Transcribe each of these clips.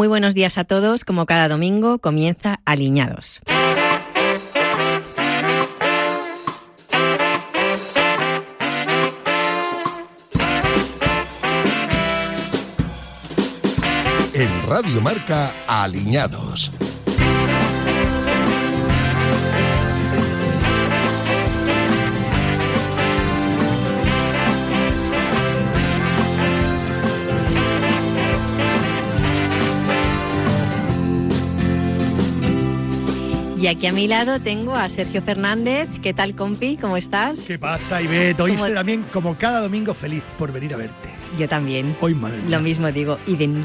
Muy buenos días a todos. Como cada domingo, comienza Aliñados. En Radio Marca, Aliñados. Y aquí a mi lado tengo a Sergio Fernández. ¿Qué tal, compi? ¿Cómo estás? ¿Qué pasa, Ivette? Hoy estoy también, como cada domingo, feliz por venir a verte. Yo también. Hoy, madre mía. Lo mismo digo, idem.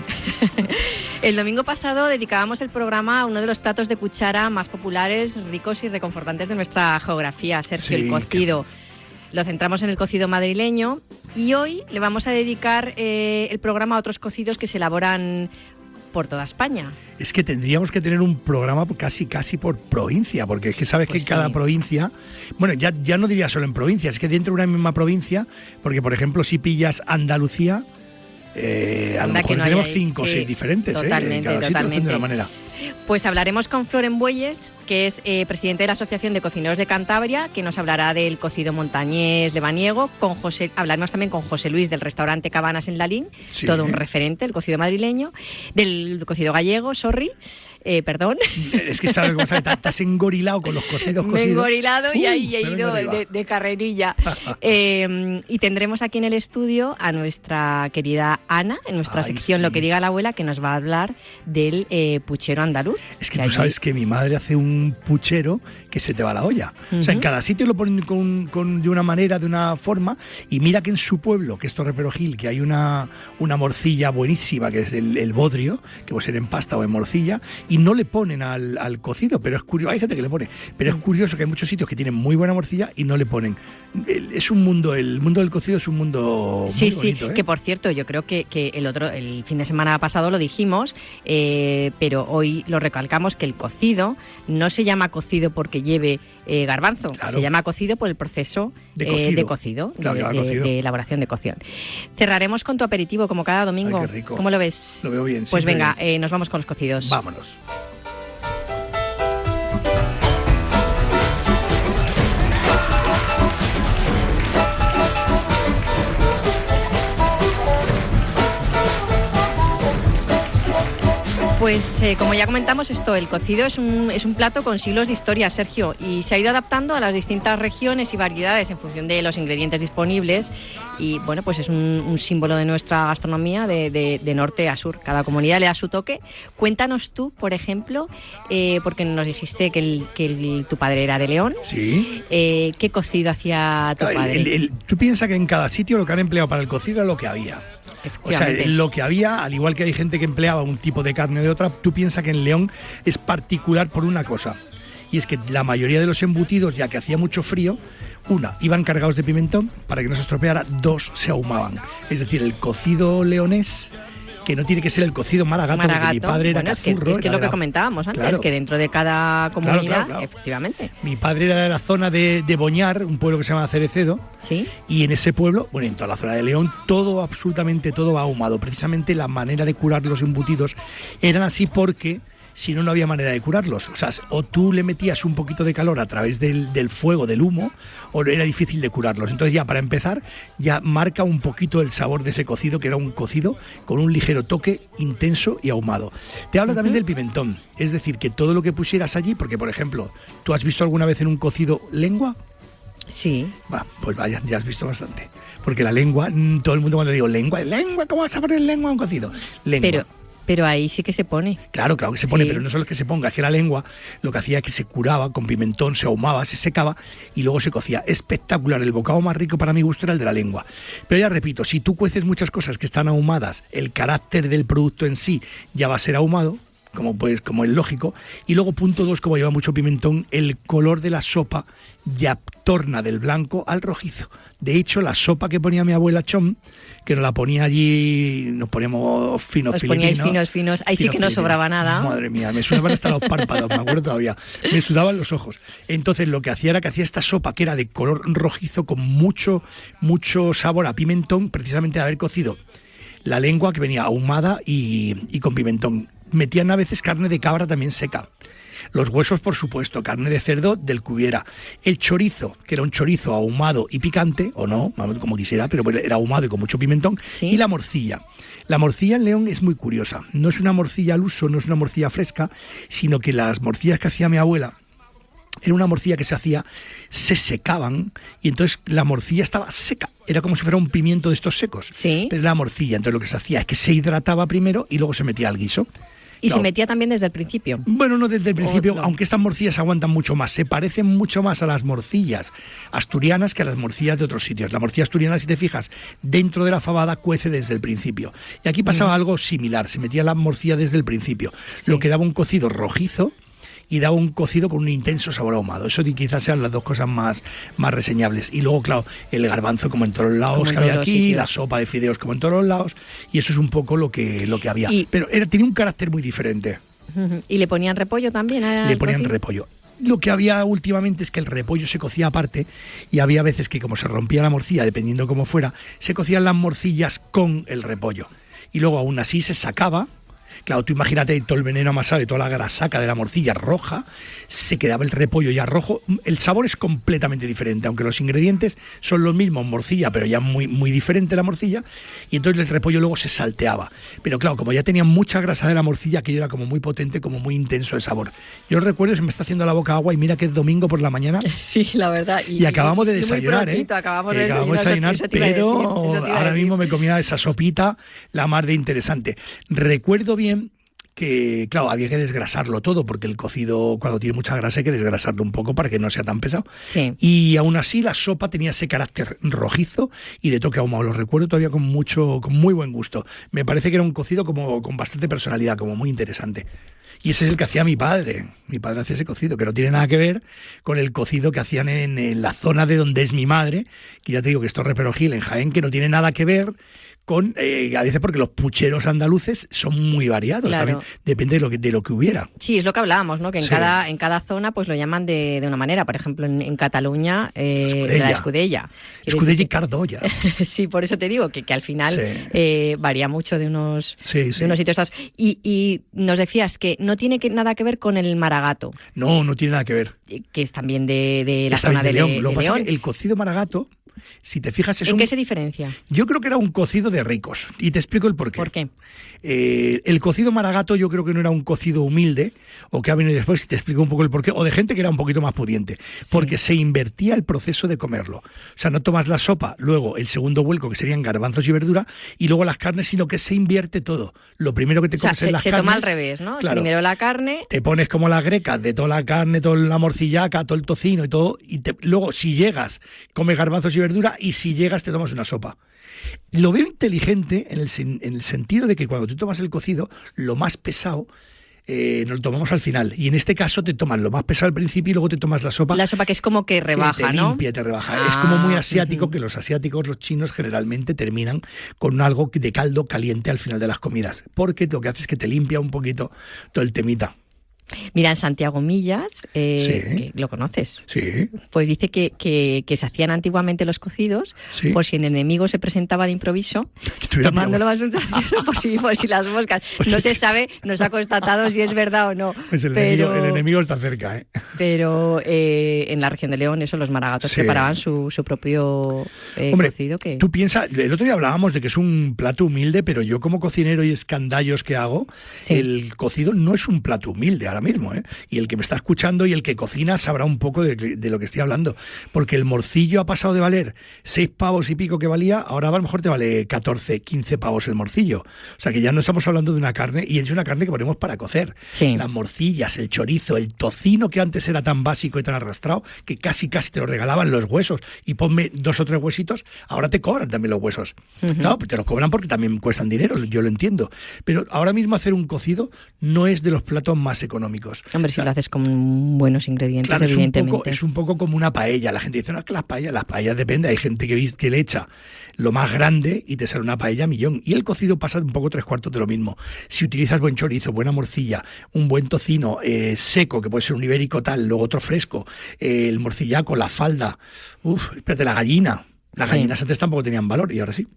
El domingo pasado dedicábamos el programa a uno de los platos de cuchara más populares, ricos y reconfortantes de nuestra geografía, Sergio, el cocido. Lo centramos en el cocido madrileño y hoy le vamos a dedicar el programa a otros cocidos que se elaboran por toda España. Es que tendríamos que tener un programa casi por provincia, porque es que sabes que en cada provincia, bueno, ya no diría solo en provincia, es que dentro de una misma provincia, porque por ejemplo si pillas Andalucía, a lo mejor tenemos 5 o 6 diferentes, totalmente, en cada sitio hacen de una manera. Pues hablaremos con Floren Bueyes, que es presidente de la Asociación de Cocineros de Cantabria, que nos hablará del cocido montañés lebaniego. Hablaremos también con José Luis del restaurante Cabanas en Lalín, todo un referente del cocido madrileño, del cocido gallego, perdón. Es que sabes cómo te has engorilado con los cocidos. Me he engorilado y ahí he ido de carrerilla. Y tendremos aquí en el estudio a nuestra querida Ana, en nuestra sección Lo que diga la abuela, que nos va a hablar del puchero andaluz. Es que tú sabes que mi madre hace un puchero que se te va la olla. O sea, en cada sitio lo ponen de una manera, de una forma, y mira que en su pueblo, que es Torreperogil, que hay una morcilla buenísima, que es el bodrio, que puede ser en pasta o en morcilla, y no le ponen al cocido, pero es curioso, hay gente que le pone, pero es curioso que hay muchos sitios que tienen muy buena morcilla y no le ponen. Es un mundo, el mundo del cocido es un mundo muy bonito, que por cierto, yo creo que el fin de semana pasado lo dijimos, pero hoy lo recalcamos, que el cocido no se llama cocido porque lleve garbanzo, se llama cocido por el proceso de cocido, de elaboración de cocción. Cerraremos con tu aperitivo como cada domingo. Ay, qué rico. ¿Cómo lo ves? Lo veo bien. Pues venga, nos vamos con los cocidos. Vámonos. Pues como ya comentamos, el cocido es un plato con siglos de historia, Sergio, y se ha ido adaptando a las distintas regiones y variedades en función de los ingredientes disponibles, y bueno, pues es un símbolo de nuestra gastronomía de norte a sur. Cada comunidad le da su toque. Cuéntanos tú, por ejemplo, porque nos dijiste que tu padre era de León. Sí. ¿Qué cocido hacía tu padre? Tú piensas que en cada sitio lo que han empleado para el cocido es lo que había. O sea, lo que había, al igual que hay gente que empleaba un tipo de carne o de otra, tú piensas que en León es particular por una cosa, y es que la mayoría de los embutidos, ya que hacía mucho frío, iban cargados de pimentón para que no se estropeara, 2 se ahumaban. Es decir, el cocido leonés, que no tiene que ser el cocido maragato, porque mi padre era cazurro. Es que es lo que comentábamos antes, que dentro de cada comunidad, efectivamente. Mi padre era de la zona de Boñar, un pueblo que se llama Cerecedo, y en ese pueblo, bueno, en toda la zona de León, absolutamente todo va ahumado. Precisamente la manera de curar los embutidos eran así porque si no, no había manera de curarlos. O sea, o tú le metías un poquito de calor a través del fuego, del humo, o era difícil de curarlos. Entonces ya para empezar, ya marca un poquito el sabor de ese cocido, que era un cocido con un ligero toque intenso y ahumado. Te habla también del pimentón, es decir, que todo lo que pusieras allí, porque por ejemplo, ¿tú has visto alguna vez en un cocido lengua? Sí. Pues vaya, ya has visto bastante. Porque la lengua, todo el mundo cuando digo lengua, ¿cómo vas a poner lengua a un cocido? Lengua. Pero ahí sí que se pone. Claro que se pone, pero no solo es que se ponga, es que la lengua lo que hacía es que se curaba con pimentón, se ahumaba, se secaba y luego se cocía. Espectacular, el bocado más rico para mi gusto era el de la lengua. Pero ya repito, si tú cueces muchas cosas que están ahumadas, el carácter del producto en sí ya va a ser ahumado, como es lógico. Y luego, punto 2, como lleva mucho pimentón, el color de la sopa ya torna del blanco al rojizo. De hecho, la sopa que ponía mi abuela Chom, que nos la ponía allí, nos poníamos finos filipinos. Os poníais finos, ahí sí que no sobraba nada. Madre mía, me sudaban hasta los párpados, me acuerdo todavía. Me sudaban los ojos. Entonces lo que hacía era que hacía esta sopa que era de color rojizo con mucho sabor a pimentón, precisamente de haber cocido la lengua que venía ahumada y con pimentón. metían a veces carne de cabra también seca. Los huesos, por supuesto, carne de cerdo del que hubiera. El chorizo, que era un chorizo ahumado y picante, o no, como quisiera, pero era ahumado y con mucho pimentón. ¿Sí? Y la morcilla. La morcilla en León es muy curiosa. No es una morcilla al uso, no es una morcilla fresca, sino que las morcillas que hacía mi abuela, era una morcilla que se secaban y entonces la morcilla estaba seca. Era como si fuera un pimiento de estos secos. Sí. Pero era la morcilla. Entonces lo que se hacía es que se hidrataba primero y luego se metía al guiso. ¿Y se metía también desde el principio? Bueno, no desde el principio, aunque estas morcillas aguantan mucho más. Se parecen mucho más a las morcillas asturianas que a las morcillas de otros sitios. La morcilla asturiana, si te fijas, dentro de la fabada cuece desde el principio. Y aquí pasaba algo similar. Se metía la morcilla desde el principio. Sí. Lo que daba un cocido rojizo y daba un cocido con un intenso sabor ahumado. Eso quizás sean las dos cosas más reseñables. Y luego, claro, el garbanzo como en todos los lados que había aquí, la sopa de fideos como en todos los lados, y eso es un poco lo que había. Pero tenía un carácter muy diferente. ¿Y le ponían repollo también? Le ponían repollo. Lo que había últimamente es que el repollo se cocía aparte y había veces que, como se rompía la morcilla, dependiendo cómo fuera, se cocían las morcillas con el repollo. Y luego aún así se sacaba. Claro, tú imagínate todo el veneno amasado y toda la grasaca de la morcilla roja, se quedaba el repollo ya rojo. El sabor es completamente diferente, aunque los ingredientes son los mismos, morcilla, pero ya muy, muy diferente la morcilla, y entonces el repollo luego se salteaba. Pero claro, como ya tenía mucha grasa de la morcilla, aquello era como muy potente, como muy intenso el sabor. Yo recuerdo, se me está haciendo la boca agua y mira que es domingo por la mañana. Sí, la verdad. Y acabamos de desayunar, acabamos de desayunar, pero ahora mismo me comía esa sopita, la más de interesante. Recuerdo bien que, claro, había que desgrasarlo todo, porque el cocido, cuando tiene mucha grasa, hay que desgrasarlo un poco para que no sea tan pesado. Sí. Y aún así la sopa tenía ese carácter rojizo y de toque ahumado. Lo recuerdo todavía con muy buen gusto. Me parece que era un cocido como con bastante personalidad, como muy interesante. Y ese es el que hacía mi padre. Mi padre hacía ese cocido, que no tiene nada que ver con el cocido que hacían en la zona de donde es mi madre, que ya te digo que es Torre Perogil, en Jaén, que no tiene nada que ver con, a veces porque los pucheros andaluces son muy variados, claro. También depende de lo que hubiera. Sí, es lo que hablábamos, ¿no? Que en cada zona pues lo llaman de una manera. Por ejemplo, en Cataluña, la escudella. Escudella y cardolla. Sí, por eso te digo que al final varía mucho de unos sitios a otros. Y nos decías que no tiene nada que ver con el maragato. No tiene nada que ver. Que es también de la zona de León. Lo que pasa es que el cocido maragato, si te fijas, ¿en qué se diferencia? Yo creo que era un cocido de ricos, y te explico el porqué. ¿Por qué? El cocido maragato yo creo que no era un cocido humilde, o que ha venido después, y te explico un poco el porqué, o de gente que era un poquito más pudiente, porque se invertía el proceso de comerlo. O sea, no tomas la sopa, luego el segundo vuelco, que serían garbanzos y verdura, y luego las carnes, sino que se invierte todo. Lo primero que te comes es las carnes. Se toma al revés, ¿no? Claro, primero la carne. Te pones como las grecas, de toda la carne, toda la morcillaca, todo el tocino y todo, y luego, si llegas, comes garbanzos y verdura, y si llegas, te tomas una sopa. Lo veo inteligente en el sentido de que cuando tú tomas el cocido, lo más pesado nos lo tomamos al final. Y en este caso te tomas lo más pesado al principio y luego te tomas la sopa. La sopa que es como que rebaja, ¿no? Limpia, te rebaja. Es como muy asiático, que los asiáticos, los chinos, generalmente terminan con algo de caldo caliente al final de las comidas. Porque lo que hace es que te limpia un poquito todo el temita. Mira, en Santiago Millas, que lo conoces, pues dice que se hacían antiguamente los cocidos por si el enemigo se presentaba de improviso, tomándolo más un gracioso por si las moscas. Pues no se sabe, no se ha constatado si es verdad o no. Pues el enemigo está cerca, ¿eh? Pero en la región de León, eso, los maragatos preparaban su propio cocido. Que... Tú piensas, el otro día hablábamos de que es un plato humilde, pero yo como cocinero y escandallos que hago, el cocido no es un plato humilde ahora mismo, ¿eh? Y el que me está escuchando y el que cocina sabrá un poco de lo que estoy hablando, porque el morcillo ha pasado de valer 6 pavos y pico que valía, ahora a lo mejor te vale 14, 15 pavos el morcillo. O sea que ya no estamos hablando de una carne, y es una carne que ponemos para cocer. Las morcillas, el chorizo, el tocino, que antes era tan básico y tan arrastrado que casi te lo regalaban, los huesos, y ponme 2 o 3 huesitos, ahora te cobran también los huesos. Claro, te los cobran porque también cuestan dinero, yo lo entiendo, pero ahora mismo hacer un cocido no es de los platos más económicos. Hombre, si lo haces con buenos ingredientes, claro, evidentemente. Es un poco como una paella. La gente dice, no, es que las paellas depende. Hay gente que le echa lo más grande y te sale una paella millón. Y el cocido pasa un poco 3/4 de lo mismo. Si utilizas buen chorizo, buena morcilla, un buen tocino seco, que puede ser un ibérico tal, luego otro fresco, el morcillaco, la falda, espérate, la gallina. Las gallinas antes tampoco tenían valor y ahora sí.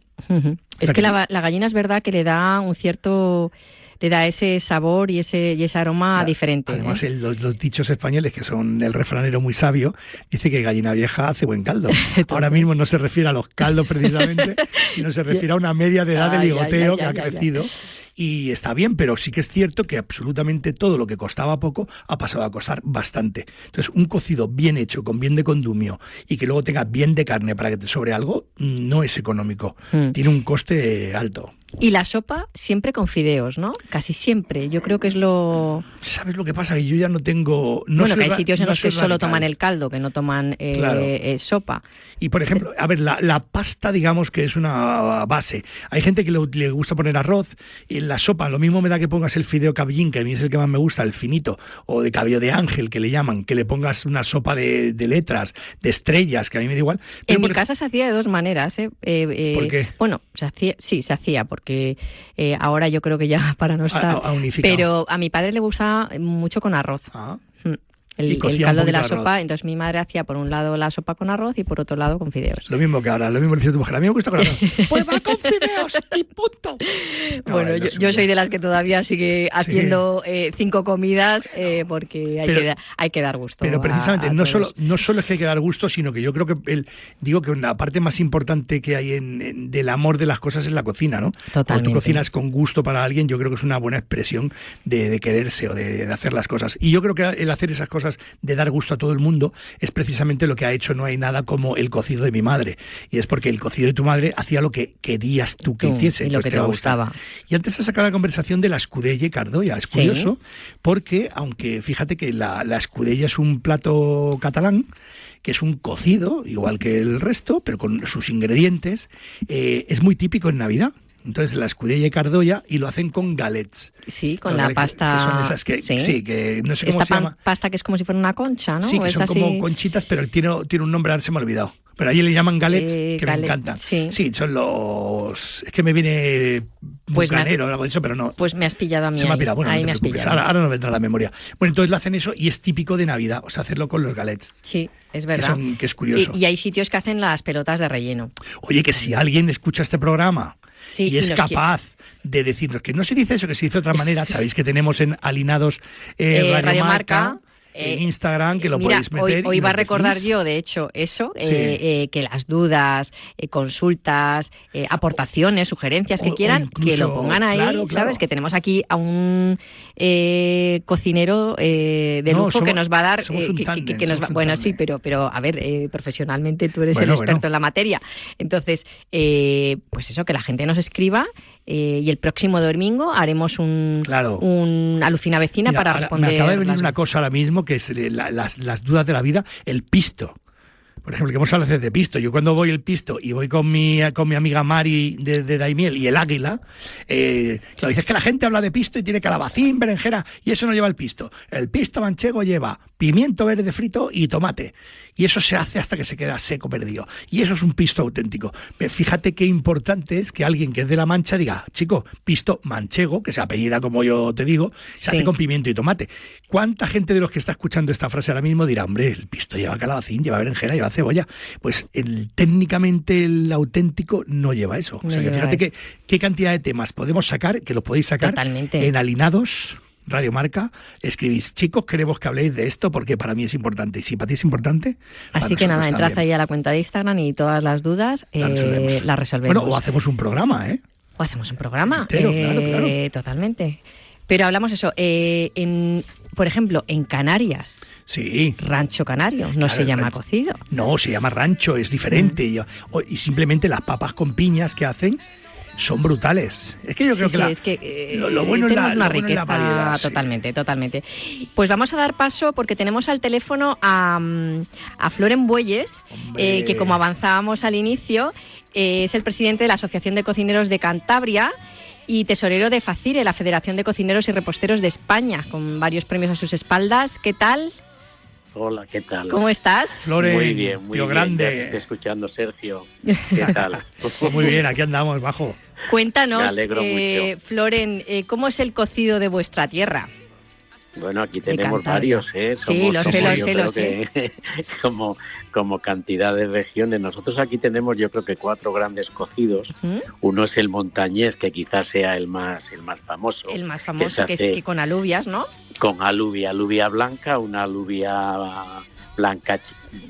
Es que la gallina es verdad que le da un cierto... le da ese sabor y ese aroma diferente. Además, los dichos españoles, que son el refranero muy sabio, dice que gallina vieja hace buen caldo. Ahora mismo no se refiere a los caldos precisamente, sino se refiere a una media de edad de ligoteo que ha crecido. Y está bien, pero sí que es cierto que absolutamente todo lo que costaba poco ha pasado a costar bastante. Entonces, un cocido bien hecho, con bien de condumio, y que luego tenga bien de carne para que te sobre algo, no es económico. Tiene un coste alto. Y la sopa siempre con fideos, ¿no? Casi siempre. Yo creo que es lo... ¿Sabes lo que pasa? Que yo ya no tengo... Bueno, que hay sitios en los que solo toman el caldo, que no toman sopa. Y, por ejemplo, a ver, la pasta, digamos que es una base. Hay gente que le gusta poner arroz. Y en la sopa, lo mismo me da que pongas el fideo cabellín, que a mí es el que más me gusta, el finito, o de cabello de ángel, que le llaman, que le pongas una sopa de letras, de estrellas, que a mí me da igual. Pero en mi casa se hacía de dos maneras, ¿eh? ¿Por qué? Bueno, se hacía, porque ahora yo creo que ya para no estar... Pero a mi padre le gusta mucho con arroz. El caldo de la sopa, entonces mi madre hacía por un lado la sopa con arroz y por otro lado con fideos. Lo mismo que ahora, lo mismo dice tu mujer, a mí me gusta con arroz. Pues va con fideos y punto. Bueno, yo soy de las que todavía sigue haciendo 5 comidas porque hay que dar gusto. Pero precisamente no solo es que hay que dar gusto, sino que yo creo que digo que una parte más importante que hay del amor de las cosas es la cocina, ¿no? Totalmente. Cuando tú cocinas con gusto para alguien, yo creo que es una buena expresión de quererse o de hacer las cosas. Y yo creo que el hacer esas cosas de dar gusto a todo el mundo es precisamente lo que ha hecho No hay nada como el cocido de mi madre, y es porque el cocido de tu madre hacía lo que querías tú que hiciese y lo que te gustaba. Y antes has sacado la conversación de la escudella y cardoya. Es curioso porque, aunque fíjate que la escudella es un plato catalán, que es un cocido igual que el resto, pero con sus ingredientes, es muy típico en Navidad. Entonces la escudella y cardoya, y lo hacen con galets. Sí, con la pasta. Que son esas que no sé cómo se llama. Pasta que es como si fuera una concha, ¿no? Sí, que son como conchitas, pero tiene un nombre, ahora se me ha olvidado. Pero allí le llaman galets, que me encantan. Sí, son los... Es que me viene bucanero o algo de eso, pero no. Pues me has pillado a mí. Se me ha pillado, bueno, ahí no te preocupes. Ahora no me vendrá a la memoria. Bueno, entonces lo hacen eso y es típico de Navidad, o sea, hacerlo con los galets. Sí, es verdad. Que es curioso. Y hay sitios que hacen las pelotas de relleno. Oye, que si alguien escucha este programa y es capaz de decirnos que no se dice eso, que se dice de otra manera, sabéis que tenemos en Alinados Radio Marca, en Instagram, que lo podéis meter. Hoy va a recordar yo, de hecho, eso, que las dudas, consultas, aportaciones, sugerencias que quieran, incluso, que lo pongan ahí, claro. ¿Sabes? Que tenemos aquí a un cocinero de lujo que nos va a dar... Bueno, sí, pero a ver, profesionalmente tú eres el experto en la materia. Entonces, pues eso, que la gente nos escriba. Y el próximo domingo haremos un Alucina Vecina. Mira, para responder. Me acaba de venir una cosa ahora mismo, que es las dudas de la vida, el pisto. Por ejemplo, que hemos hablado de pisto. Yo cuando voy el pisto y voy con mi amiga Mari de Daimiel y el Águila, claro, dices que la gente habla de pisto y tiene calabacín, berenjena, y eso no lleva el pisto. El pisto manchego lleva pimiento verde frito y tomate. Y eso se hace hasta que se queda seco, perdido. Y eso es un pisto auténtico. Pero fíjate qué importante es que alguien que es de La Mancha diga, chico, pisto manchego, que se apellida como yo te digo, se hace con pimiento y tomate. ¿Cuánta gente de los que está escuchando esta frase ahora mismo dirá, hombre, el pisto lleva calabacín, lleva berenjena, lleva cebolla? Pues técnicamente el auténtico no lleva eso. O sea, que fíjate qué cantidad de temas podemos sacar, que los podéis sacar en Alinados Radio Marca. Escribís, chicos, queremos que habléis de esto porque para mí es importante. Y si para ti es importante, así que nada, entrad ahí a la cuenta de Instagram y todas las dudas las resolvemos. Bueno, o hacemos un programa, O hacemos un programa. Entero, claro. Totalmente. Pero hablamos eso, por ejemplo, en Canarias. Sí. Rancho canario, no se llama cocido. No, se llama rancho, es diferente. Y simplemente las papas con piñas que hacen son brutales. Es que yo creo que lo bueno es la variedad. Totalmente. Pues vamos a dar paso porque tenemos al teléfono a Floren Bueyes, que como avanzábamos al inicio, es el presidente de la Asociación de Cocineros de Cantabria y tesorero de FACIRE, la Federación de Cocineros y Reposteros de España, con varios premios a sus espaldas. ¿Qué tal? Hola, ¿qué tal? ¿Cómo estás? Floren, muy bien, muy bien. Grande. Ya te estoy escuchando, Sergio. ¿Qué tal? Muy bien, aquí andamos, bajo. Cuéntanos, me alegro mucho. Floren, ¿cómo es el cocido de vuestra tierra? Bueno, aquí tenemos varios, ¿eh? Sí, lo sé. Como cantidad de regiones. Nosotros aquí tenemos, yo creo que 4 grandes cocidos. Uno es el montañés, que quizás sea el más famoso. El más famoso, que es con alubias, ¿no? Con alubia blanca, una alubia blanca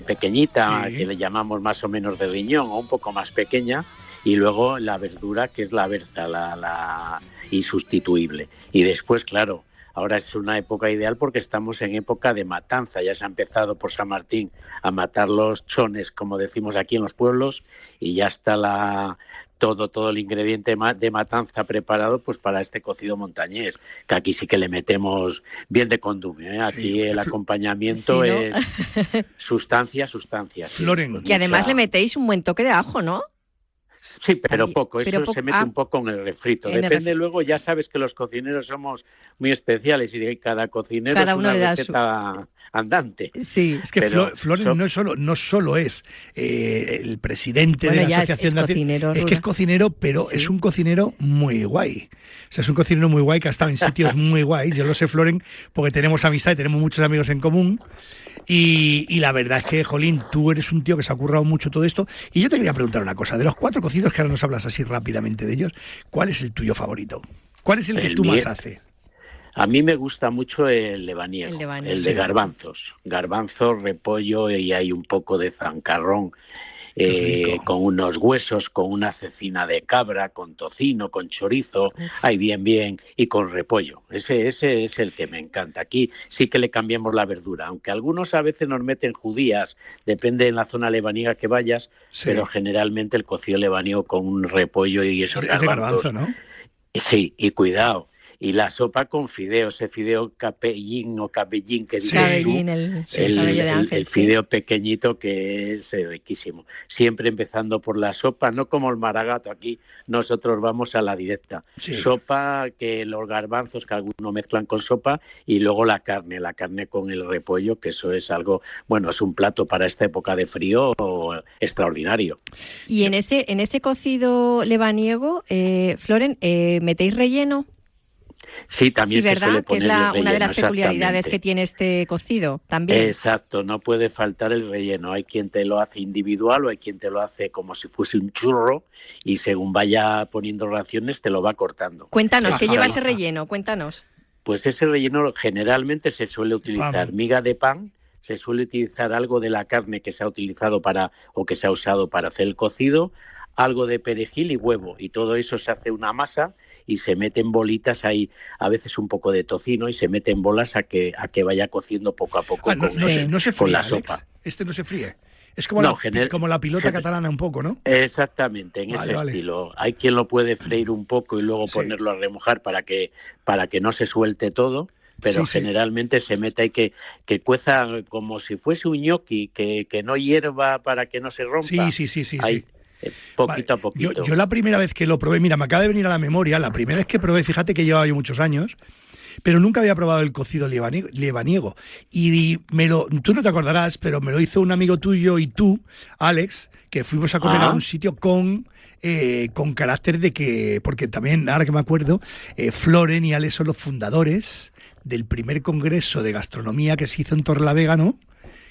pequeñita, que le llamamos más o menos de riñón, o un poco más pequeña, y luego la verdura, que es la berza, la insustituible. Y después, claro, ahora es una época ideal porque estamos en época de matanza. Ya se ha empezado por San Martín a matar los chones, como decimos aquí en los pueblos, y ya está todo el ingrediente de matanza preparado pues para este cocido montañés, que aquí sí que le metemos bien de condumio, ¿eh? Aquí el acompañamiento es sustancia. Floren. Que además le metéis un buen toque de ajo, ¿no? Sí, pero poco, eso se mete un poco en el refrito. Depende luego, ya sabes que los cocineros somos muy especiales y cada cocinero es una receta andante. Sí, es que Floren no solo es el presidente de la asociación de cocinero, es que es cocinero, pero es un cocinero muy guay. O sea, es un cocinero muy guay que ha estado en sitios muy guays. Yo lo sé, Floren, porque tenemos amistad y tenemos muchos amigos en común. Y la verdad es que, jolín, tú eres un tío que se ha currado mucho todo esto. Y yo te quería preguntar una cosa. De los 4 cocidos que ahora nos hablas así rápidamente de ellos, ¿cuál es el tuyo favorito? ¿Cuál es el que tú más haces? A mí me gusta mucho el lebaniego, el de garbanzos. Garbanzos, repollo y hay un poco de zancarrón. Con unos huesos, con una cecina de cabra, con tocino, con chorizo, bien, y con repollo. Ese es el que me encanta. Aquí sí que le cambiamos la verdura, aunque algunos a veces nos meten judías, depende en la zona lebaniega que vayas, pero generalmente el cocido lebaniego con un repollo y esos garbanzos. Garbanzo, ¿no? Sí, y cuidado. Y la sopa con fideo, ese fideo capellín o capellín que dices tú, el fideo pequeñito que es riquísimo. Siempre empezando por la sopa, no como el maragato aquí, nosotros vamos a la directa. Sí. Sopa, que los garbanzos que algunos mezclan con sopa, y luego la carne con el repollo, que eso es algo, bueno, es un plato para esta época de frío extraordinario. Y en ese cocido lebaniego, Floren, ¿metéis relleno? Sí, también se suele poner el relleno. Una de las peculiaridades que tiene este cocido también. Exacto, no puede faltar el relleno. Hay quien te lo hace individual o hay quien te lo hace como si fuese un churro y según vaya poniendo raciones te lo va cortando. Cuéntanos, ¿qué lleva ese relleno? Cuéntanos. Pues ese relleno generalmente se suele utilizar miga de pan, se suele utilizar algo de la carne que se ha utilizado que se ha usado para hacer el cocido, algo de perejil y huevo, y todo eso se hace una masa y se mete en bolitas ahí, a veces un poco de tocino, y se mete en bolas a que vaya cociendo poco a poco no se fríe, con la Alex. sopa. Este no se fríe. Es como la pilota catalana un poco, ¿no? Exactamente, en ese estilo. Hay quien lo puede freír un poco y luego ponerlo a remojar para que no se suelte todo, pero generalmente se mete ahí que cueza como si fuese un ñoqui, que no hierva para que no se rompa. Sí. Poquito a poquito. Yo la primera vez que lo probé, mira, me acaba de venir a la memoria, la primera vez que probé, fíjate que llevaba yo muchos años, pero nunca había probado el cocido lebaniego. Y tú no te acordarás, pero me lo hizo un amigo tuyo y tú, Alex, que fuimos a comer a un sitio con carácter de que, porque también, ahora que me acuerdo, Floren y Alex son los fundadores del primer congreso de gastronomía que se hizo en Torrelavega, ¿no?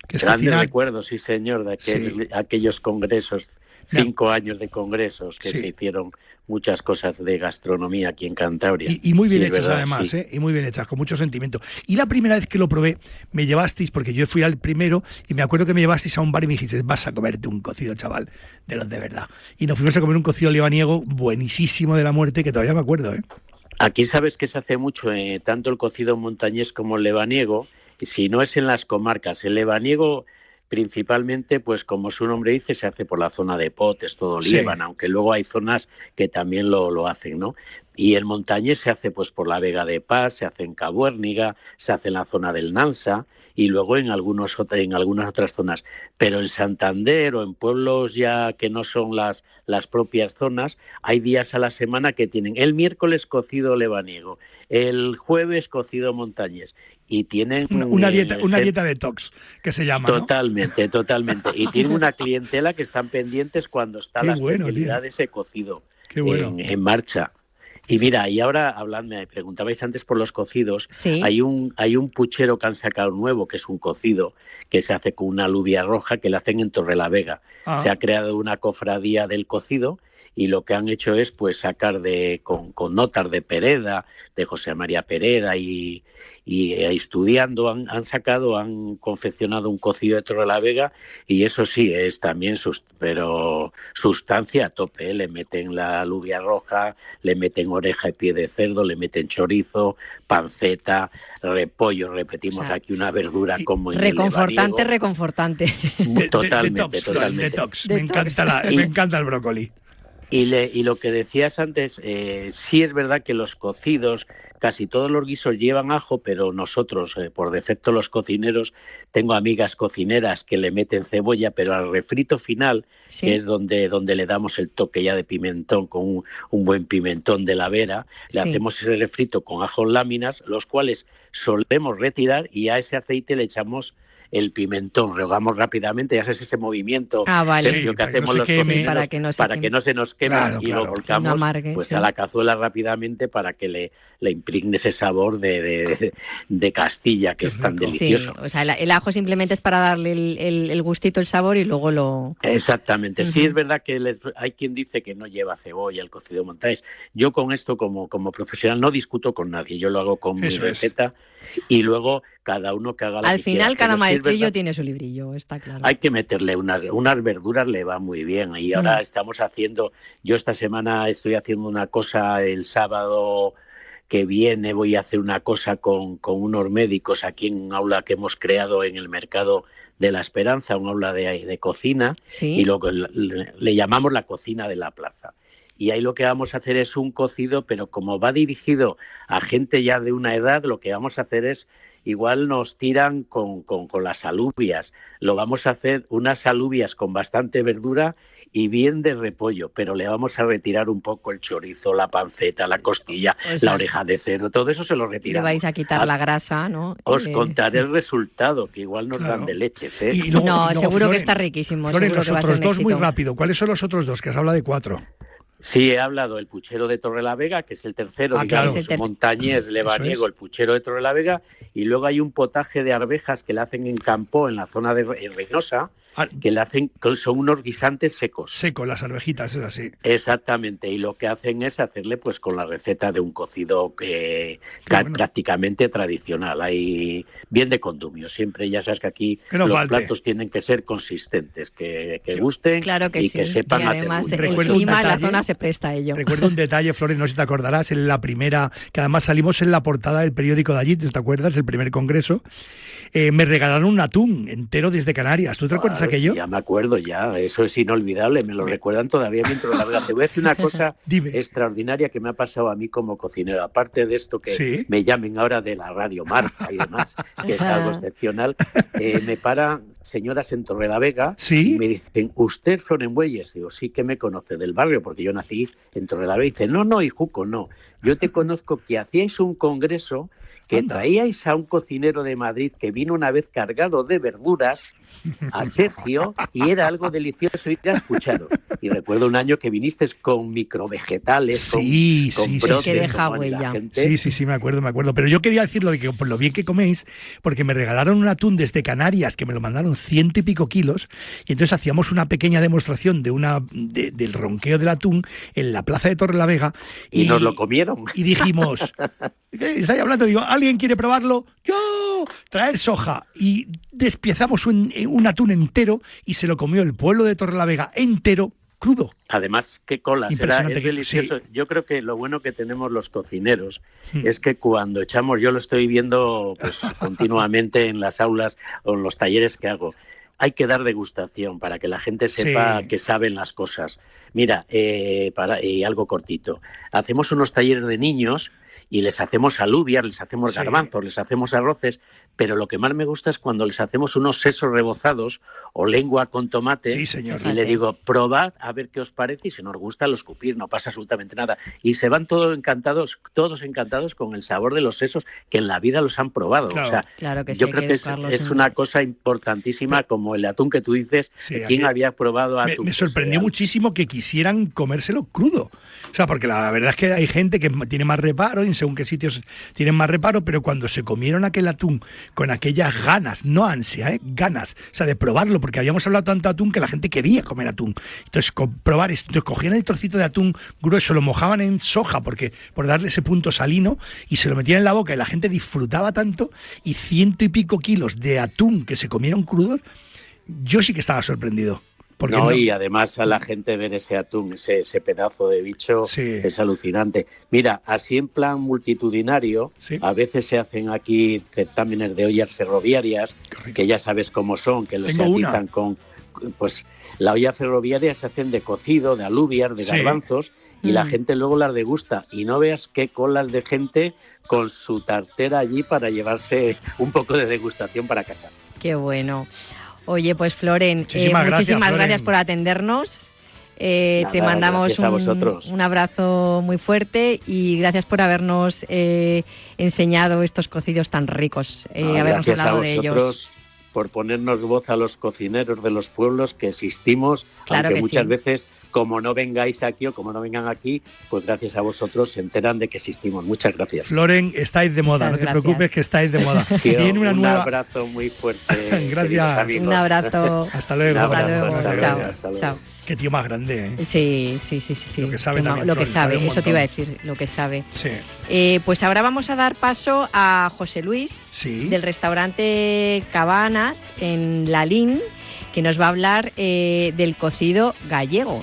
Grandes recuerdos, sí señor, de aquellos congresos. 5 años de congresos que se hicieron muchas cosas de gastronomía aquí en Cantabria. Y muy bien hechas, ¿verdad? Además, y muy bien hechas, con mucho sentimiento. Y la primera vez que lo probé, me llevasteis, porque yo fui al primero, y me acuerdo que me llevasteis a un bar y me dijisteis, vas a comerte un cocido, chaval, de los de verdad. Y nos fuimos a comer un cocido lebaniego buenísimo de la muerte, que todavía me acuerdo, ¿eh? Aquí sabes que se hace mucho, tanto el cocido montañés como el lebaniego, si no es en las comarcas. El lebaniego principalmente, pues como su nombre dice, se hace por la zona de Potes, todo Líbano, aunque luego hay zonas que también lo hacen, ¿no? Y el montañés se hace pues por la Vega de Paz, se hace en Cabuérniga, se hace en la zona del Nansa y luego en algunas otras zonas. Pero en Santander o en pueblos ya que no son las propias zonas, hay días a la semana que tienen el miércoles cocido lebaniego, el jueves cocido montañés y tienen una dieta detox que se llama, ¿no? Totalmente. Y tienen una clientela que están pendientes cuando está la especialidad de ese cocido en marcha. Y mira, y ahora me preguntabais antes por los cocidos. Sí. Hay un puchero que han sacado nuevo, que es un cocido, que se hace con una alubia roja, que le hacen en Torrelavega. Se ha creado una cofradía del cocido y lo que han hecho es pues sacar con notas de Pereda, de José María Pereda y estudiando han confeccionado un cocido de Torrelavega y eso sí es también pero sustancia a tope, ¿eh? Le meten la alubia roja, le meten oreja y pie de cerdo, le meten chorizo, panceta, repollo, repetimos aquí una verdura como en reconfortante, el reconfortante. Totalmente. Detox. Me encanta el brócoli. Y lo que decías antes, sí es verdad que los cocidos, casi todos los guisos llevan ajo, pero nosotros, por defecto los cocineros, tengo amigas cocineras que le meten cebolla, pero al refrito final, que es donde le damos el toque ya de pimentón, con un buen pimentón de la Vera, le hacemos ese refrito con ajo en láminas, los cuales solemos retirar y a ese aceite le echamos el pimentón, rehogamos rápidamente, ya sabes ese movimiento Sergio, que hacemos los cocineros para que no se nos queme, y lo volcamos a la cazuela rápidamente para que le impregne ese sabor de Castilla, que es tan delicioso. Sí, o sea, el ajo simplemente es para darle el gustito, el sabor y luego lo... Exactamente, sí es verdad que hay quien dice que no lleva cebolla el cocido montañés. Yo con esto como profesional no discuto con nadie, yo lo hago con mi receta y luego cada uno que haga lo que quiera. Al final cada maestrillo tiene su librillo, está claro. Hay que meterle unas verduras, le va muy bien. Y ahora yo esta semana estoy haciendo una cosa, el sábado que viene voy a hacer una cosa con unos médicos aquí en un aula que hemos creado en el Mercado de la Esperanza, un aula de cocina, y lo que le llamamos la cocina de la plaza. Y ahí lo que vamos a hacer es un cocido, pero como va dirigido a gente ya de una edad, lo que vamos a hacer es, igual nos tiran con las alubias. Lo vamos a hacer unas alubias con bastante verdura y bien de repollo, pero le vamos a retirar un poco el chorizo, la panceta, la costilla, la oreja de cerdo, todo eso se lo retiramos. Le vais a quitar la grasa, ¿no? Os contaré el resultado, que igual nos dan de leches, ¿eh? Y luego, seguro que está riquísimo. Flores, los otros dos muy rápido. ¿Cuáles son los otros dos? Que has hablado de 4. Sí, he hablado del puchero de Torrelavega, que es el tercero, digamos, montañés, lebaniego, el puchero de Torrelavega, y luego hay un potaje de arvejas que le hacen en Campo, en la zona de Reynosa, que le hacen, son unos guisantes secos. Secos, las arvejitas, es así. Exactamente, y lo que hacen es hacerle pues con la receta de un cocido prácticamente tradicional, hay bien de condumio, siempre ya sabes que aquí platos tienen que ser consistentes, que gusten y que sepan hacer. Además, el clima, la zona se presta a ello. Recuerdo un detalle, Flores, no sé si te acordarás, en la primera, que además salimos en la portada del periódico de allí, ¿te acuerdas? El primer congreso. Me regalaron un atún entero desde Canarias. ¿Tú te acuerdas aquello? Ya me acuerdo, eso es inolvidable, me lo recuerdan todavía mientras larga. Te voy a decir una cosa extraordinaria que me ha pasado a mí como cocinero, aparte de esto que me llamen ahora de la Radio Marca y demás, que es algo excepcional. Me paran señoras en Torrelavega y me dicen, ¿usted Florenbueyes? Digo, sí, que me conoce del barrio, porque yo nací en Torrelavega. Y dice, no, hijuco, no. Yo te conozco que hacíais un congreso que traíais a un cocinero de Madrid que vino una vez cargado de verduras a Sergio y era algo delicioso ir a escucharos. Y recuerdo un año que viniste con microvegetales, con brotes, que deja huella. Sí, me acuerdo. Pero yo quería decirlo de que por lo bien que coméis, porque me regalaron un atún desde Canarias que me lo mandaron 100 y pico kilos, y entonces hacíamos una pequeña demostración del ronqueo del atún en la plaza de Torrelavega. Y nos lo comieron. Y dijimos, ¿estáis hablando? Digo, ¿alguien quiere probarlo? ¡Yo! Traer soja. Y despiezamos un atún entero y se lo comió el pueblo de Torrelavega entero, crudo. Además, qué colas, es delicioso. Yo creo que lo bueno que tenemos los cocineros es que cuando echamos, yo lo estoy viendo pues continuamente en las aulas o en los talleres que hago, hay que dar degustación para que la gente sepa que saben las cosas. Mira, y algo cortito, hacemos unos talleres de niños y les hacemos alubias, les hacemos garbanzos, les hacemos arroces, pero lo que más me gusta es cuando les hacemos unos sesos rebozados o lengua con tomate. Sí, señor. Y le digo, probad a ver qué os parece, y si no os gusta, lo escupir, no pasa absolutamente nada. Y se van todos encantados con el sabor de los sesos, que en la vida los han probado. Claro. O sea, Claro que sí, yo creo que es una cosa importantísima, como el atún que tú dices. Sí, ¿Quién había probado atún? Me sorprendió muchísimo que quisieran comérselo crudo. O sea, porque la verdad es que hay gente que tiene más reparo, y en según qué sitios tienen más reparo, pero cuando se comieron aquel atún con aquellas ganas, no ansia, ganas, o sea, de probarlo, porque habíamos hablado tanto de atún que la gente quería comer atún. Entonces, probar esto, entonces cogían el trocito de atún grueso, lo mojaban en soja por darle ese punto salino, y se lo metían en la boca, y la gente disfrutaba tanto, y 100 y pico kilos de atún que se comieron crudos, yo sí que estaba sorprendido. No, y además a la gente ver ese atún, ese pedazo de bicho, es alucinante. Mira, así en plan multitudinario, a veces se hacen aquí certámenes de ollas ferroviarias, que ya sabes cómo son, que los se atizan con... Pues la olla ferroviaria se hacen de cocido, de alubias, de garbanzos, y la gente luego las degusta. Y no veas qué colas de gente con su tartera allí para llevarse un poco de degustación para casa. Qué bueno. Oye, pues Floren, muchísimas gracias por atendernos. Te mandamos un abrazo muy fuerte, y gracias por habernos enseñado estos cocidos tan ricos, habernos hablado de ellos. Gracias a vosotros por ponernos voz a los cocineros de los pueblos que existimos, claro, aunque que muchas veces, como no vengáis aquí o como no vengan aquí, pues gracias a vosotros se enteran de que existimos. Muchas gracias. Floren, estáis de moda, no te preocupes, que estáis de moda. Viene una nueva... abrazo muy fuerte. Gracias. Un abrazo. Hasta luego. Hasta luego. Chao. Qué tío más grande, ¿eh? Sí. Lo que sabe también. Lo que sabe, eso te iba a decir, lo que sabe. Sí. Pues ahora vamos a dar paso a José Luis, del restaurante Cabanas en Lalín, que nos va a hablar del cocido gallego.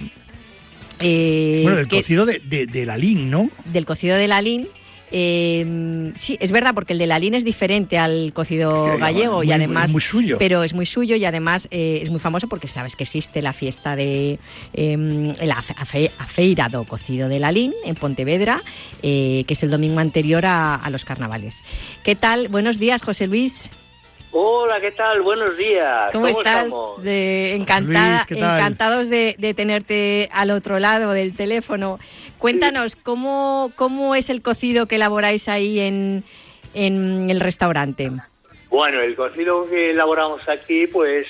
Del cocido de Lalín, ¿no? Del cocido de Lalín. Sí, es verdad, porque el de Lalín es diferente al cocido gallego, y además es muy suyo. Pero es muy suyo, y además es muy famoso porque sabes que existe la fiesta de a Feira do Cocido de Lalín en Pontevedra, que es el domingo anterior a los carnavales. ¿Qué tal? Buenos días, José Luis. Hola, ¿qué tal? Buenos días. ¿Cómo estás? Encantados de tenerte al otro lado del teléfono. Cuéntanos, ¿cómo es el cocido que elaboráis ahí en el restaurante? Bueno, el cocido que elaboramos aquí, pues,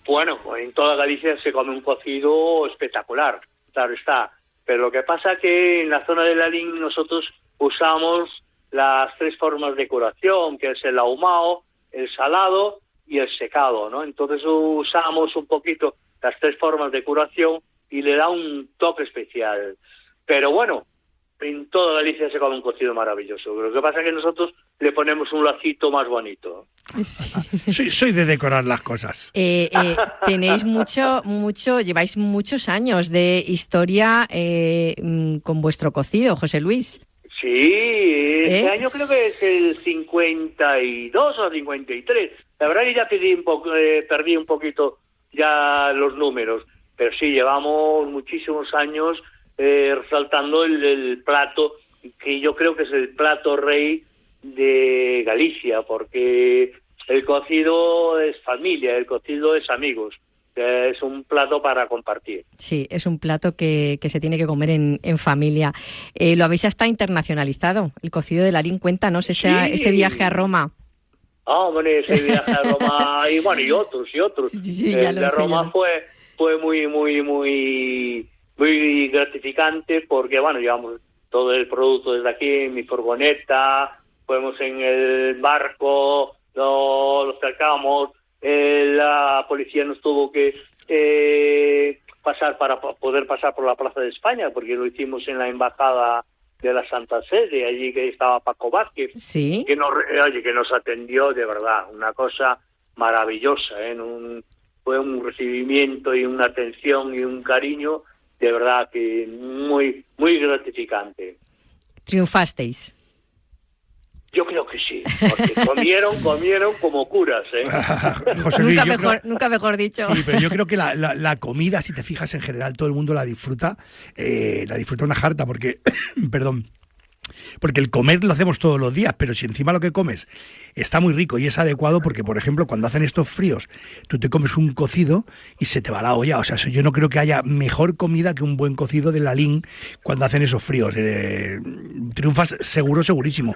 bueno, en toda Galicia se come un cocido espectacular, claro está. Pero lo que pasa es que en la zona de Lalín nosotros usamos las 3 formas de curación, que es el ahumado, el salado y el secado, ¿no? Entonces usamos un poquito las 3 formas de curación y le da un toque especial. Pero bueno, en toda Galicia se come un cocido maravilloso. Lo que pasa es que nosotros le ponemos un lacito más bonito. Sí. Soy de decorar las cosas. Tenéis lleváis muchos años de historia con vuestro cocido, José Luis. Sí, este año creo que es el 52 o 53. La verdad que ya perdí un poquito ya los números, pero sí, llevamos muchísimos años resaltando el plato, que yo creo que es el plato rey de Galicia, porque el cocido es familia, el cocido es amigos. Es un plato para compartir. Sí, es un plato que se tiene que comer en familia. Lo habéis hasta internacionalizado, el cocido de Lalín. Cuéntanos ese viaje a Roma. Hombre, ese viaje a Roma y bueno, y otros. Sí, el de Roma fue muy gratificante, porque bueno, llevamos todo el producto desde aquí en mi furgoneta, fuimos en el barco, lo sacamos. La policía nos tuvo que pasar para poder pasar por la Plaza de España, porque lo hicimos en la embajada de la Santa Sede, allí que estaba Paco Vázquez, ¿sí? que nos atendió de verdad, una cosa maravillosa, fue un recibimiento y una atención y un cariño de verdad que muy gratificante. ¿Triunfasteis? Yo creo que sí, porque comieron como curas, ¿eh? José Luis, nunca mejor dicho. Sí, pero yo creo que la comida, si te fijas, en general todo el mundo la disfruta una jarta, porque, perdón, porque el comer lo hacemos todos los días, pero si encima lo que comes está muy rico y es adecuado, porque por ejemplo cuando hacen estos fríos tú te comes un cocido y se te va la olla, o sea, yo no creo que haya mejor comida que un buen cocido de lalín cuando hacen esos fríos, triunfas segurísimo.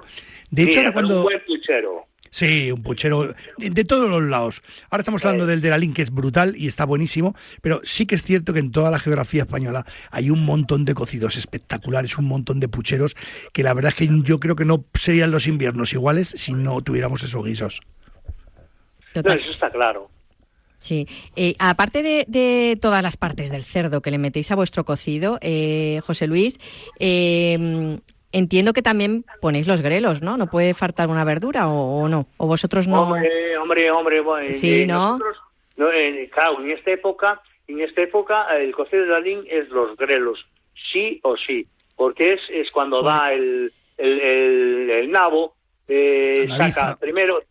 De hecho, ahora cuando... un buen puchero. Sí, un puchero de todos los lados. Ahora estamos hablando del de Lalín, que es brutal y está buenísimo, pero sí que es cierto que en toda la geografía española hay un montón de cocidos espectaculares, un montón de pucheros, que la verdad es que yo creo que no serían los inviernos iguales si no tuviéramos esos guisos. No, eso está claro. Sí, aparte de todas las partes del cerdo que le metéis a vuestro cocido, José Luis, entiendo que también ponéis los grelos, ¿no? ¿No puede faltar una verdura o no? ¿O vosotros no? Hombre, bueno, sí, ¿no? Nosotros, claro, en esta época el cocido de lalín es los grelos, sí o sí, porque es cuando da el nabo, saca primero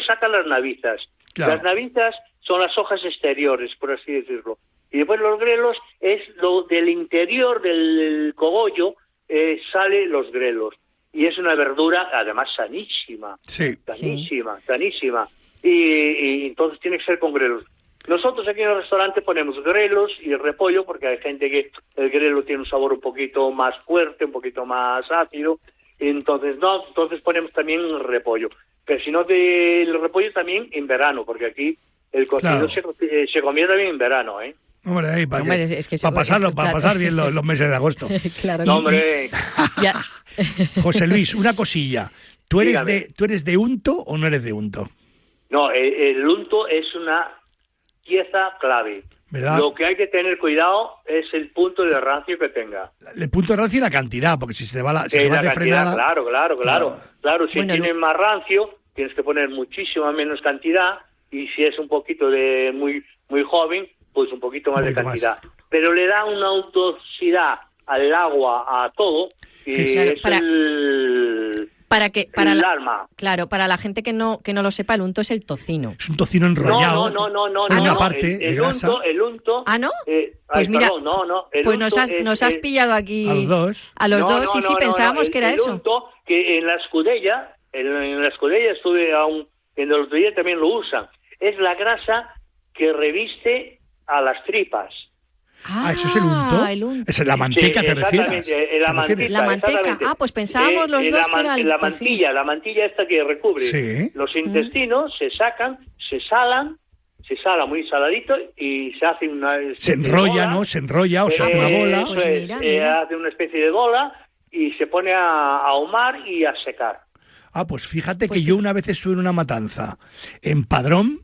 saca las navizas. Claro. Las navizas son las hojas exteriores, por así decirlo, y después los grelos es lo del interior del cogollo. Sale los grelos y es una verdura además sanísima, sanísima y entonces tiene que ser con grelos. Nosotros aquí en el restaurante ponemos grelos y repollo porque hay gente que el grelo tiene un sabor un poquito más fuerte, un poquito más ácido, entonces ponemos también repollo, pero si no el repollo también en verano, porque aquí el cocido se comía también en verano, Hombre, ahí, para pasar bien los meses de agosto. Claro. No, hombre. José Luis, una cosilla. ¿Tú eres de unto o no eres de unto? No, el unto es una pieza clave. ¿Verdad? Lo que hay que tener cuidado es el punto de rancio que tenga. El punto de rancio y la cantidad, porque si se te va la cantidad, frenada... Claro, si tiene más rancio, tienes que poner muchísima menos cantidad, y si es un poquito de muy joven, pues un poquito más de cantidad. Pero le da una untuosidad al agua, a todo, y claro, es el alma. Claro, para la gente que no lo sepa, el unto es el tocino. Es un tocino enrollado. No. Una parte de grasa. El unto. ¿Ah, no? Pues mira, pues nos has pillado aquí a los dos y sí pensábamos que era eso. El unto, que en la escudella estuve en el otro día también lo usan. Es la grasa que reviste a las tripas. ¿Eso es el unto? ¿Es la manteca, te refieres? La manteca. Pues pensábamos los dos que era la mantilla esta que recubre los intestinos, se sacan, se sala muy saladito y se hace una se enrolla, ¿no? Se enrolla o se hace una bola. Pues hace una especie de bola y se pone a ahumar y a secar. Pues fíjate que yo una vez estuve en una matanza en Padrón.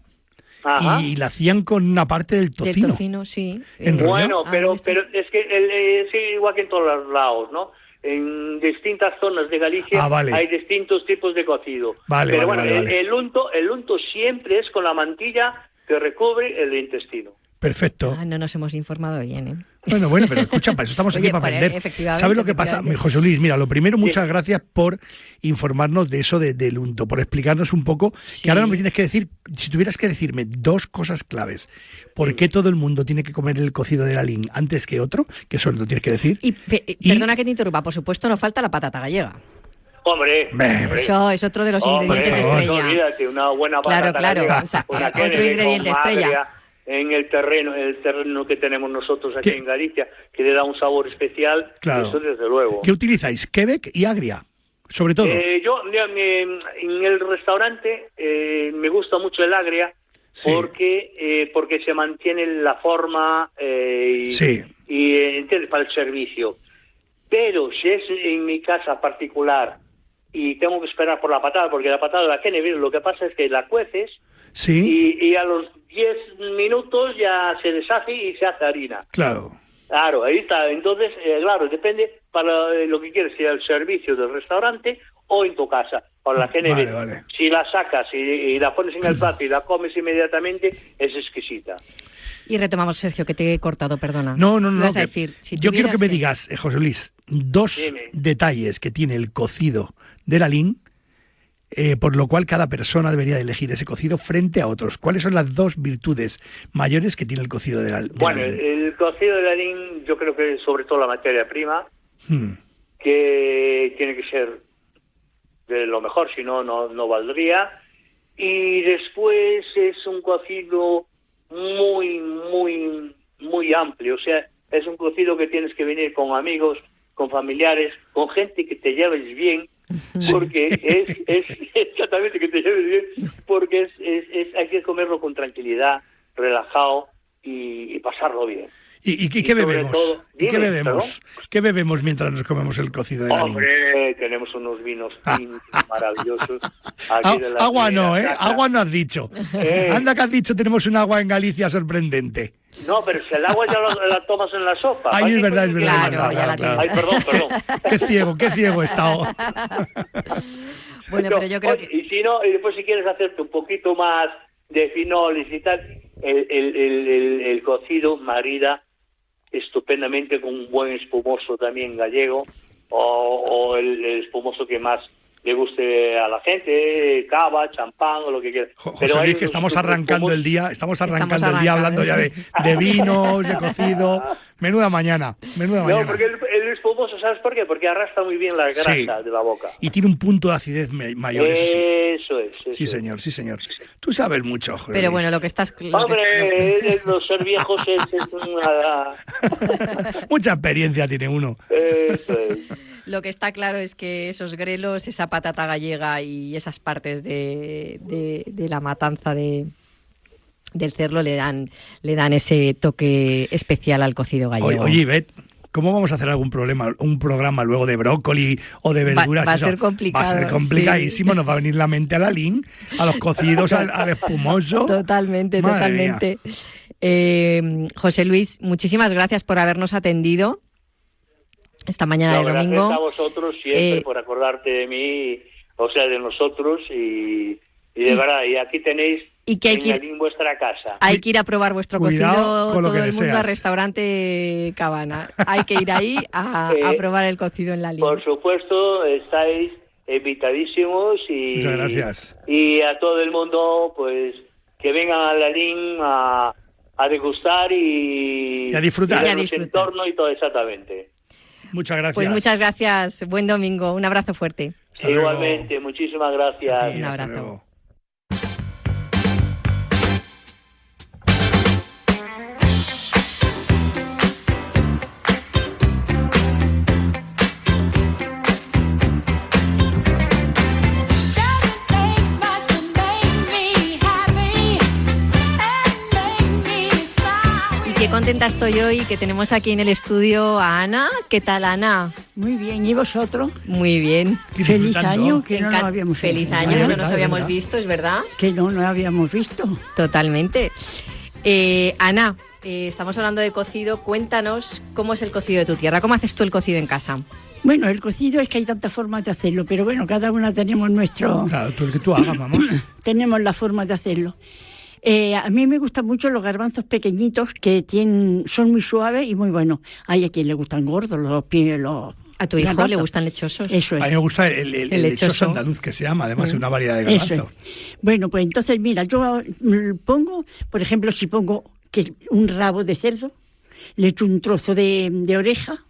Ajá. Y la hacían con una parte del tocino. Del tocino, sí. Bueno, pero es que es igual que en todos los lados, ¿no? En distintas zonas de Galicia hay distintos tipos de cocido. Pero el unto siempre es con la mantilla que recubre el intestino. Perfecto. No nos hemos informado bien, ¿eh? Bueno, pero escucha, para eso estamos aquí para aprender. ¿Sabes lo que pasa? José Luis, mira, lo primero, muchas gracias por informarnos de eso del unto, por explicarnos un poco, que ahora no me tienes que decir, si tuvieras que decirme dos cosas claves, ¿por qué todo el mundo tiene que comer el cocido de lalín antes que otro? Que eso lo tienes que decir. Y perdona que te interrumpa, por supuesto nos falta la patata gallega. Hombre, eso es otro de los ingredientes estrella. No olvídate, una buena patata gallega. O sea, otro ingrediente estrella. En el terreno que tenemos nosotros aquí en Galicia, que le da un sabor especial, eso desde luego. ¿Qué utilizáis? ¿Quebec y agria? Sobre todo. Yo en el restaurante me gusta mucho el agria porque se mantiene la forma y ¿entiendes? Para el servicio. Pero si es en mi casa particular y tengo que esperar por la patata, porque la patata la tiene bien, lo que pasa es que la cueces y a los 10 minutos ya se deshace y se hace harina. Claro, ahí está. Entonces, depende para lo que quieres, si al servicio del restaurante o en tu casa. Para la gente, si la sacas y la pones en el plato y la comes inmediatamente, es exquisita. Y retomamos, Sergio, que te he cortado, perdona. No. ¿Vas a decir? Yo quiero que me digas, José Luis, dos detalles que tiene el cocido de lalín, por lo cual cada persona debería de elegir ese cocido frente a otros. ¿Cuáles son las dos virtudes mayores que tiene el cocido de lalín? Bueno, el cocido de lalín, yo creo que sobre todo la materia prima, que tiene que ser de lo mejor, si no, no valdría. Y después es un cocido muy, muy, muy amplio. O sea, es un cocido que tienes que venir con amigos, con familiares, con gente que te lleves bien, porque es exactamente que te lleves bien, porque hay que comerlo con tranquilidad, relajado y pasarlo bien. ¿Y qué bebemos? Todo, ¿y qué bebemos? ¿Qué bebemos mientras nos comemos el cocido de la lin? Hombre, tenemos unos vinos maravillosos. Aquí de la agua no, ¿eh? Agua no has dicho. Anda que has dicho, tenemos un agua en Galicia sorprendente. No, pero si el agua ya la tomas en la sopa. Ay, es verdad, es verdad. Claro. Ay, perdón. Qué ciego he estado. Bueno, pero yo creo que... Y si no, y después si quieres hacerte un poquito más de finolis y tal, el cocido marida estupendamente con un buen espumoso también gallego, o el espumoso que más le guste a la gente, cava, champán o lo que quiera. José Luis, que estamos arrancando el día, el día hablando ya de vinos, de cocido. Menuda mañana. No, porque el espumoso, ¿sabes por qué? Porque arrastra muy bien la grasa de la boca. Y tiene un punto de acidez mayor. Eso es. Sí, señor. Tú sabes mucho, José Pero Luis. bueno, lo que estás... Hombre, los ser viejos es una... Mucha experiencia tiene uno. Eso es. Lo que está claro es que esos grelos, esa patata gallega y esas partes de la matanza del cerdo le dan ese toque especial al cocido gallego. Oye, Ivette, ¿cómo vamos a hacer un programa luego de brócoli o de verduras? Va a ser complicado. Va a ser complicadísimo, nos va a venir la mente a la lin, a los cocidos, al espumoso. Totalmente. José Luis, muchísimas gracias por habernos atendido esta mañana de domingo. Gracias a vosotros siempre por acordarte de mí, o sea, de nosotros, y de verdad, y aquí tenéis en vuestra casa. Hay que ir a probar vuestro cocido, con lo todo que el mundo al restaurante Cabana. Hay que ir ahí a probar el cocido en la lin. Por supuesto, estáis invitadísimos y muchas gracias. Y a todo el mundo, pues, que vengan a la lin a degustar y a disfrutar. Y el entorno y todo exactamente. Muchas gracias. Pues muchas gracias. Buen domingo. Un abrazo fuerte. Igualmente. Muchísimas gracias. Un abrazo. Qué contenta estoy hoy que tenemos aquí en el estudio a Ana. ¿Qué tal, Ana? Muy bien, ¿y vosotros? Muy bien. Feliz año, que no nos habíamos visto. Feliz año, no nos habíamos visto, ¿es verdad? Que no habíamos visto. Totalmente. Ana, estamos hablando de cocido. Cuéntanos cómo es el cocido de tu tierra. ¿Cómo haces tú el cocido en casa? Bueno, el cocido es que hay tantas formas de hacerlo, pero bueno, cada una tenemos nuestro... Claro, tú el que tú hagas, mamá. Tenemos la forma de hacerlo. A mí me gustan mucho los garbanzos pequeñitos que son muy suaves y muy buenos. Hay a quien le gustan gordos los ¿A tu hijo garbanzos. le gustan lechosos? Eso es. A mí me gusta el lechoso andaluz, que se llama, además, es una variedad de garbanzo. Eso es. Bueno, pues entonces, mira, yo pongo, por ejemplo, si pongo un rabo de cerdo, le echo un trozo de oreja,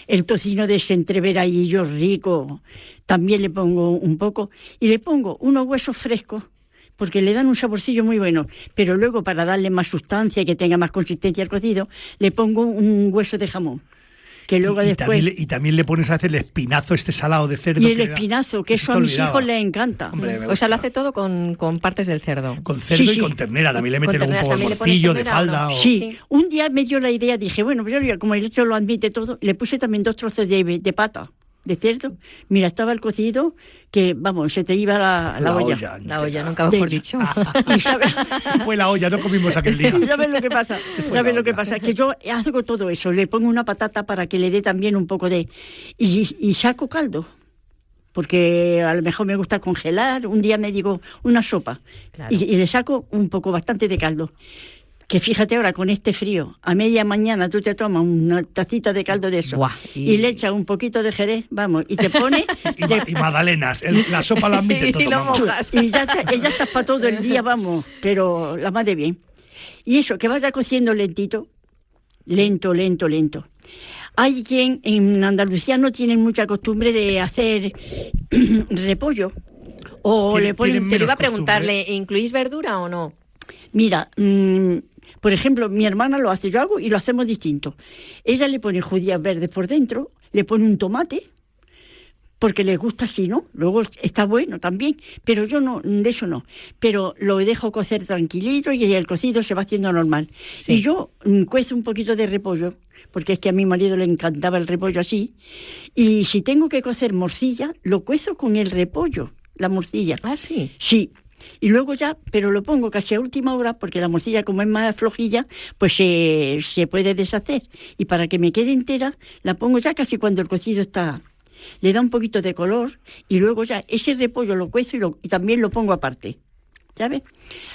el tocino de ese entreveradillo rico, también le pongo un poco, y le pongo unos huesos frescos, porque le dan un saborcillo muy bueno, pero luego para darle más sustancia y que tenga más consistencia al cocido, le pongo un hueso de jamón. Que luego después... también le pones a hacer el espinazo salado de cerdo. Y el espinazo, que eso a mis hijos les encanta. Hombre, o sea, lo hace todo con partes del cerdo. Con cerdo y con ternera, también le meten un poco de morcillo, de falda. No? Sí, un día me dio la idea, dije, bueno, pues yo, como el hecho lo admite todo, le puse también 2 trozos de pata de cerdo. Mira, estaba el cocido que, vamos, se te iba la olla. La olla, nunca mejor dicho. Y ¿sabes? Se fue la olla, no comimos aquel día. ¿Sabes lo que pasa? ¿Sabes lo que pasa? Que yo hago todo eso, le pongo una patata para que le dé también un poco de... Y saco caldo, porque a lo mejor me gusta congelar. Un día me digo una sopa, claro. y le saco un poco, bastante de caldo. Que fíjate ahora, con este frío, a media mañana tú te tomas una tacita de caldo de eso. Buah, y le echas un poquito de jerez, vamos, y te pone... y magdalenas, la sopa la admite todo. Y ya estás para todo el día, vamos, pero la más de bien. Y eso, que vaya cociendo lentito, lento. Hay quien en Andalucía no tienen mucha costumbre de hacer repollo. O le ponen... Te lo iba a preguntar, ¿le incluís verdura o no? Mira, por ejemplo, mi hermana lo hace, yo hago y lo hacemos distinto. Ella le pone judías verdes por dentro, le pone un tomate, porque le gusta así, ¿no? Luego está bueno también, pero yo no, de eso no. Pero lo dejo cocer tranquilito y el cocido se va haciendo normal. Sí. Y yo cuezo un poquito de repollo, porque es que a mi marido le encantaba el repollo así. Y si tengo que cocer morcilla, lo cuezo con el repollo, la morcilla. ¿Ah, sí? Sí. Y luego ya, pero lo pongo casi a última hora, porque la morcilla, como es más flojilla, pues se puede deshacer. Y para que me quede entera, la pongo ya casi cuando el cocido está... Le da un poquito de color y luego ya ese repollo lo cuezo y también lo pongo aparte, ¿sabes?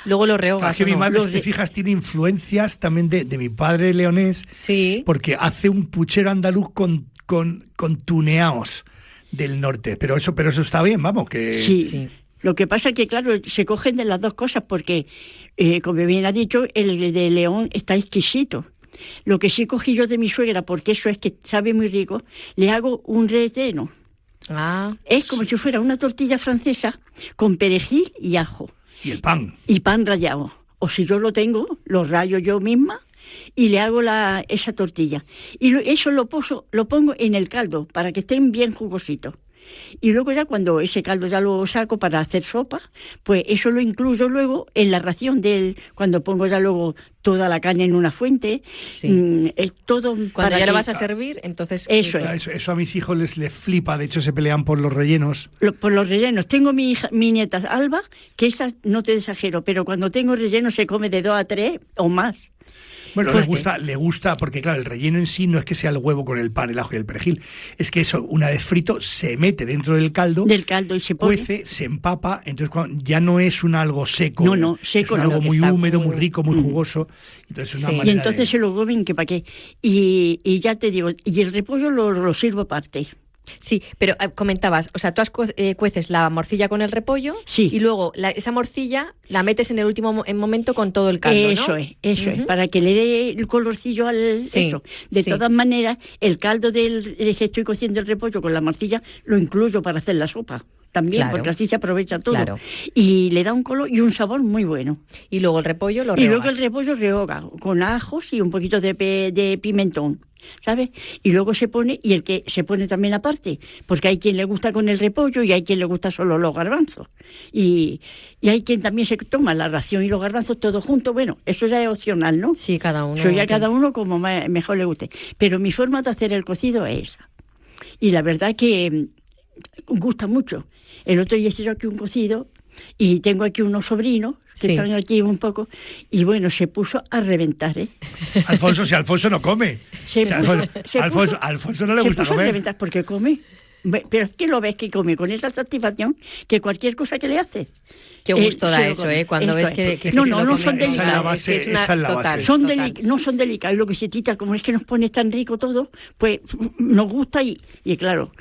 Luego lo rehogas. Que mi madre, si te fijas, tiene influencias también de mi padre leonés, sí, porque hace un puchero andaluz con tuneaos del norte, pero eso está bien, vamos, que... Sí. Lo que pasa es que, claro, se cogen de las dos cosas porque, como bien ha dicho, el de León está exquisito. Lo que sí cogí yo de mi suegra, porque eso es que sabe muy rico, le hago un relleno. Es como si fuera una tortilla francesa con perejil y ajo. Y el pan. Y pan rallado. O si yo lo tengo, lo rayo yo misma y le hago esa tortilla. Y eso lo pongo en el caldo para que estén bien jugositos. Y luego ya cuando ese caldo ya lo saco para hacer sopa, pues eso lo incluyo luego en la ración cuando pongo ya luego toda la carne en una fuente, sí. Todo cuando ya lo vas a servir, entonces... Eso a mis hijos les flipa, de hecho se pelean por los rellenos. Por los rellenos. Tengo mi nieta Alba, que esa no te exagero, pero cuando tengo relleno se come de 2 a 3 o más. Bueno, le gusta, porque claro, el relleno en sí no es que sea el huevo con el pan, el ajo y el perejil, es que eso, una vez frito, se mete dentro del caldo y se pone, cuece, se empapa, entonces ya no es algo seco. No, seco. Es algo muy húmedo, muy rico, muy jugoso. Entonces y entonces se lo comen que para qué. Y ya te digo, y el repollo lo sirvo aparte. Sí, pero comentabas, o sea, tú cueces la morcilla con el repollo, sí, y luego esa morcilla la metes en el último momento con todo el caldo, eso, ¿no? Eso es, para que le dé el colorcillo al eso. De todas maneras, el caldo que estoy cociendo el repollo con la morcilla lo incluyo para hacer la sopa también, claro, porque así se aprovecha todo. Claro. Y le da un color y un sabor muy bueno. Y luego el repollo lo rehogas. Y luego el repollo rehoga con ajos y un poquito de pimentón, ¿sabes? Y luego se pone, y el que se pone también aparte, porque hay quien le gusta con el repollo y hay quien le gusta solo los garbanzos. Y hay quien también se toma la ración y los garbanzos todos juntos. Bueno, eso ya es opcional, ¿no? Sí, cada uno. Eso ya cada uno como mejor le guste. Pero mi forma de hacer el cocido es esa. Y la verdad que gusta mucho. El otro día hice yo aquí un cocido y tengo aquí unos sobrinos que están aquí un poco, y bueno, se puso a reventar, ¿eh? Alfonso no come. Alfonso no le gusta comer. Se puso a reventar porque come. Pero es que lo ves que come con esa satisfacción que cualquier cosa que le haces. Qué gusto da eso, cuando ves que no son delicados. Esa es la base. No son delicados. Y lo que se tita, como es que nos pone tan rico todo, pues nos gusta y claro.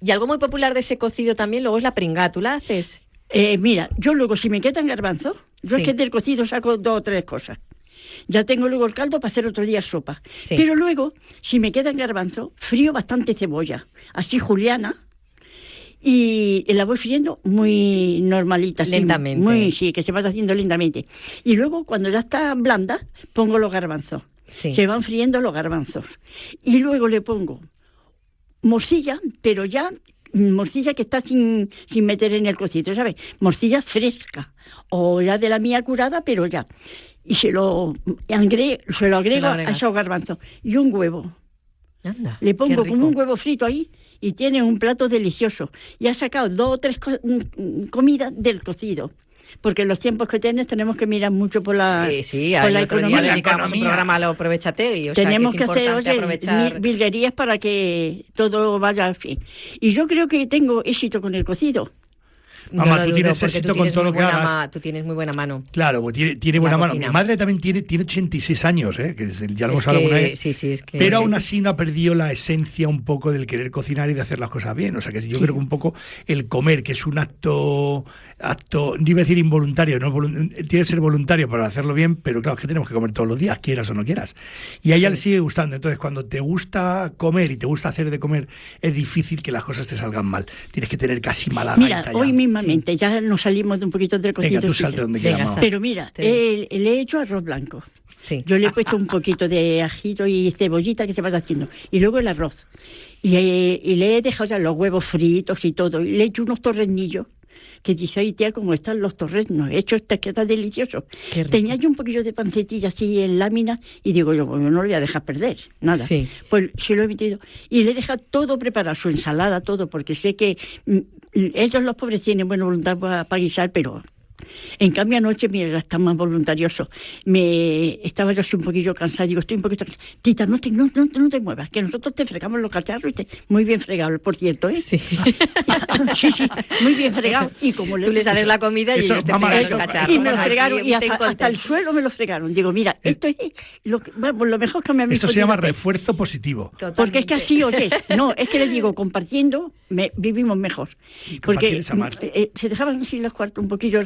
Y algo muy popular de ese cocido también luego es la pringá. ¿Tú la haces? Mira, yo luego si me quedan garbanzos, yo es que del cocido saco 2 o 3 cosas. Ya tengo luego el caldo para hacer otro día sopa. Sí. Pero luego, si me quedan garbanzos, frío bastante cebolla, así juliana, y la voy friendo muy normalita. Lentamente. Sí, que se va haciendo lentamente. Y luego, cuando ya está blanda, pongo los garbanzos. Sí. Se van friendo los garbanzos. Y luego le pongo morcilla, pero ya morcilla que está sin meter en el cocido, ¿sabes? Morcilla fresca, o ya de la mía curada, pero ya. Y se lo agrego a esos garbanzos. Y un huevo. Anda, le pongo como un huevo frito ahí y tiene un plato delicioso. Y ha sacado 2 o 3 comidas del cocido. Porque en los tiempos que tienes tenemos que mirar mucho por la economía. Dedicamos un programa a lo Aprovechate. Tenemos que hacer virguerías para que todo vaya al fin. Y yo creo que tengo éxito con el cocido. Mamá, tú tienes éxito con todo lo que hagas. Tú tienes muy buena mano. Claro, pues tiene buena mano. Mi madre también tiene 86 años, que ya lo hemos hablado alguna vez. Sí, es que... Pero aún así no ha perdido la esencia un poco del querer cocinar y de hacer las cosas bien. O sea, que yo creo que un poco el comer, que es un acto, no iba a decir involuntario, no tiene que ser voluntario para hacerlo bien, pero claro, es que tenemos que comer todos los días, quieras o no quieras. Y a ella le sigue gustando. Entonces, cuando te gusta comer y te gusta hacer de comer, es difícil que las cosas te salgan mal. Tienes que tener casi mala gaita. Mira, hoy mismamente ya nos salimos de un poquito del cocido. Venga, tú salte donde quieras. Pero mira, le he hecho arroz blanco. Sí. Yo le he puesto un poquito de ajito y cebollita que se va haciendo. Y luego el arroz. Y le he dejado ya los huevos fritos y todo. Y le he hecho unos torreñillos. Que dice, ay tía, ¿cómo están los torreznos? He hecho que está delicioso. Tenía yo un poquillo de pancetilla así en lámina y digo yo, bueno, no lo voy a dejar perder, nada. Sí. Pues se lo he metido y le he dejado todo preparado, su ensalada, todo, porque sé que ellos los pobres tienen buena voluntad para guisar, pero... En cambio anoche, mira, están más voluntariosos. Estaba yo así un poquillo cansada, digo, estoy un poquito cansada. Tita, no te muevas, que nosotros te fregamos los cacharros muy bien fregado, por cierto, ¿eh? Sí, sí, muy bien fregado. Y como tú les haces la comida y ellos te fregan los cacharros. Y me lo fregaron, y hasta el suelo me lo fregaron. Digo, mira, esto es lo mejor que me han visto. Esto se llama refuerzo positivo. Totalmente. Porque es que así oyes. No, es que les digo, compartiendo vivimos mejor. Porque se dejaban así los cuartos un poquillo...